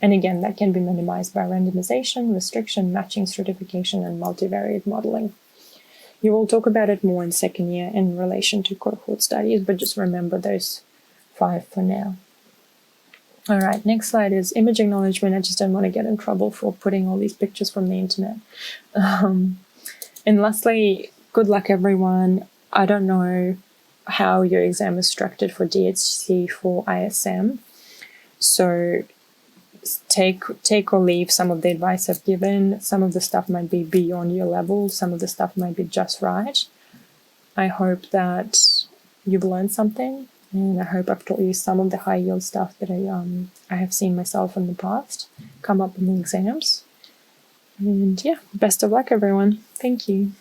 And again, that can be minimized by randomization, restriction, matching, stratification, and multivariate modeling. You will talk about it more in second year in relation to cohort studies, but just remember those 5 for now. All right, next slide is image acknowledgement. I just don't want to get in trouble for putting all these pictures from the internet. And lastly, good luck, everyone. I don't know how your exam is structured for DHC for ISM. So take or leave some of the advice I've given. Some of the stuff might be beyond your level. Some of the stuff might be just right. I hope that you've learned something, And I hope I've taught you some of the high yield stuff that I have seen myself in the past come up in the exams. And yeah, best of luck, everyone. Thank you.